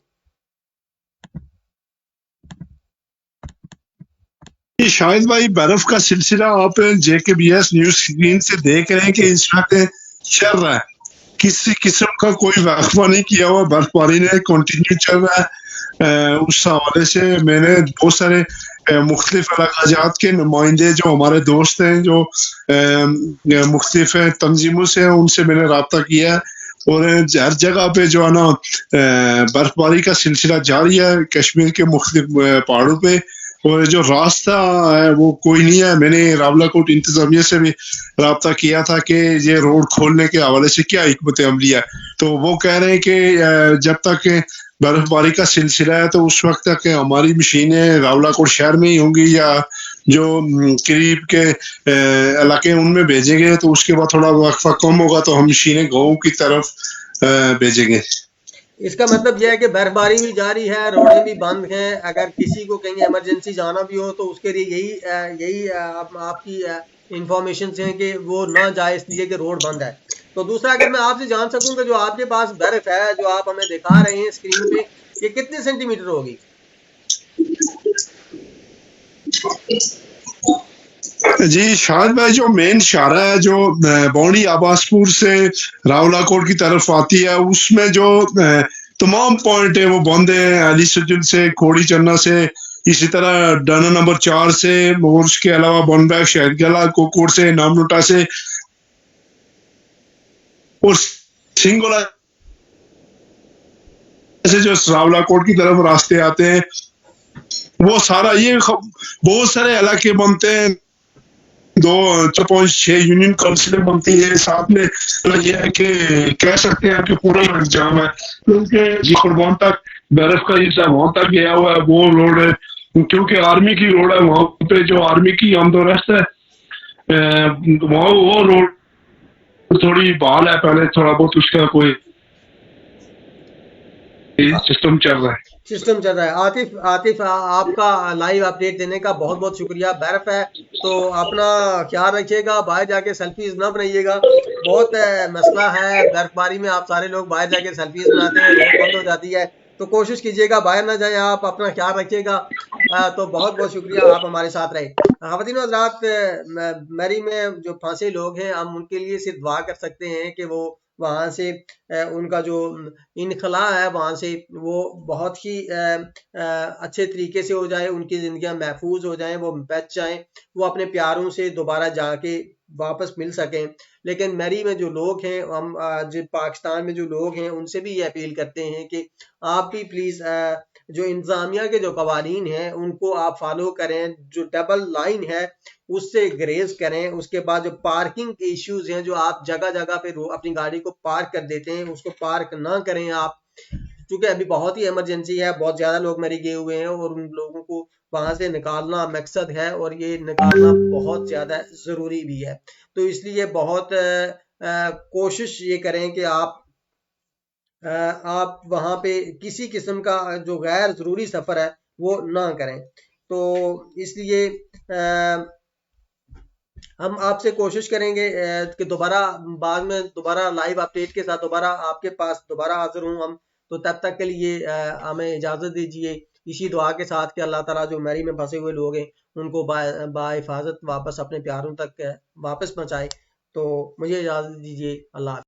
Speaker 4: शाहिद भाई, बर्फ का सिलसिला आप JKBS न्यूज स्क्रीन से देख रहे हैं कि इस वक्त चल रहा है, किसी किस्म का कोई वक्फा नहीं किया हुआ, बर्फबारी ने कंटिन्यू चल रहा है। उस हवाले से मैंने बहुत सारे मुख्तलिफ इलाकाजात के नुमाइंदे जो हमारे दोस्त हैं जो मुख्तलिफ तंजीमों से हैं उनसे मैंने रब्ता किया है। और हर जगह पे जो है ना बर्फबारी का सिलसिला जारी है कश्मीर के मुख्तलिफ पहाड़ों पे। और जो रास्ता है वो कोई नहीं है। मैंने रावलाकोट इंतजामिया से भी रब्ता किया था कि ये रोड खोलने के हवाले से क्या हिकमत अमली है, तो वो कह रहे हैं कि जब तक बर्फबारी का सिलसिला है तो उस वक्त तक हमारी मशीनें रावलाकोट शहर में ही होंगी या जो करीब के इलाके उनमें भेजेंगे, तो उसके बाद थोड़ा वक्फा कम होगा तो हम मशीनें गाँव की तरफ भेजेंगे।
Speaker 1: इसका मतलब यह है कि बर्फबारी भी जारी है, रोडें भी बंद हैं। अगर किसी को कहीं इमरजेंसी जाना भी हो तो उसके लिए यही आपकी इंफॉर्मेशन हैं कि वो ना जाए इसलिए कि रोड बंद है। तो दूसरा, अगर मैं आपसे जान सकूं कि जो आपके पास बर्फ है जो आप हमें दिखा रहे हैं स्क्रीन पे, ये कितने सेंटीमीटर होगी?
Speaker 4: जी शायद भाई, जो मेन शारा है जो बौड़ी आबासपुर से रावलाकोट की तरफ आती है, उसमें जो तमाम पॉइंट है वो बंद है। अली सजुल से, खोड़ी चन्ना से, इसी तरह डाना नंबर 4 से, और उसके अलावा बनबैग, शहदगला, कोकोट से, नामनोटा से और सिंगोला से जो रावलाकोट की तरफ रास्ते आते हैं, वो सारा ये बहुत सारे इलाके बनते हैं। 2.6 यूनियन काउंसिलें बनती है साथ में। ये है कि कह सकते हैं कि पूरा इंतजाम है, क्योंकि कुर्बान तक बर्फ का हिस्सा वहां तक गया हुआ है। वो रोड है क्योंकि आर्मी की रोड है, वहां पे जो आर्मी की आमदोरफ्त है वहां वो रोड थोड़ी बहाल है। पहले थोड़ा बहुत उसका कोई सिस्टम चल रहा है।
Speaker 1: आतिफ आपका लाइव अपडेट देने का बहुत बहुत शुक्रिया। बर्फ है तो अपना ख्याल रखिएगा, बाहर जाके सेल्फीज ना बनाइएगा। बहुत मसला है बर्फबारी में, आप सारे लोग बाहर जाके सेल्फीज बनाते हैं, रोड बंद हो जाती है, तो कोशिश कीजिएगा बाहर ना जाए, आप अपना ख्याल रखिएगा। तो बहुत बहुत शुक्रिया, आप हमारे साथ रहे। ख़वातीन और हज़रात, मरी में जो फंसे लोग हैं हम उनके लिए सिर्फ दुआ कर सकते हैं कि वो वहाँ से उनका जो इनखला है वहाँ से वो बहुत ही अच्छे तरीके से हो जाए, उनकी ज़िंदगियाँ महफूज हो जाएं, वो बच जाएं, वो अपने प्यारों से दोबारा जाके वापस मिल सकें। लेकिन मरी में जो लोग हैं, हम जो पाकिस्तान में जो लोग हैं उनसे भी ये अपील करते हैं कि आप भी प्लीज़ जो इंतज़ामिया के जो कवानीन हैं उनको आप फॉलो करें। जो डबल लाइन है उससे ग्रेज करें। उसके बाद जो पार्किंग के इश्यूज हैं, जो आप जगह जगह पे अपनी गाड़ी को पार्क कर देते हैं, उसको पार्क ना करें आप, क्योंकि अभी बहुत ही इमरजेंसी है, बहुत ज़्यादा लोग मरी गए हुए हैं और उन लोगों को वहाँ से निकालना मकसद है और ये निकालना बहुत ज़्यादा ज़रूरी भी है। तो इसलिए बहुत कोशिश ये करें कि आप वहाँ पे किसी किस्म का जो गैर ज़रूरी सफ़र है वो ना करें। तो इसलिए हम आपसे कोशिश करेंगे कि दोबारा बाद में दोबारा लाइव अपडेट के साथ दोबारा आपके पास दोबारा हाजिर हूँ हम। तो तब तक के लिए हमें इजाज़त दीजिए, इसी दुआ के साथ कि अल्लाह ताला जो मरी में फंसे हुए लोग हैं उनको बाहिफाजत वापस अपने प्यारों तक वापस पहुँचाए। तो मुझे इजाज़त दीजिए, अल्लाह।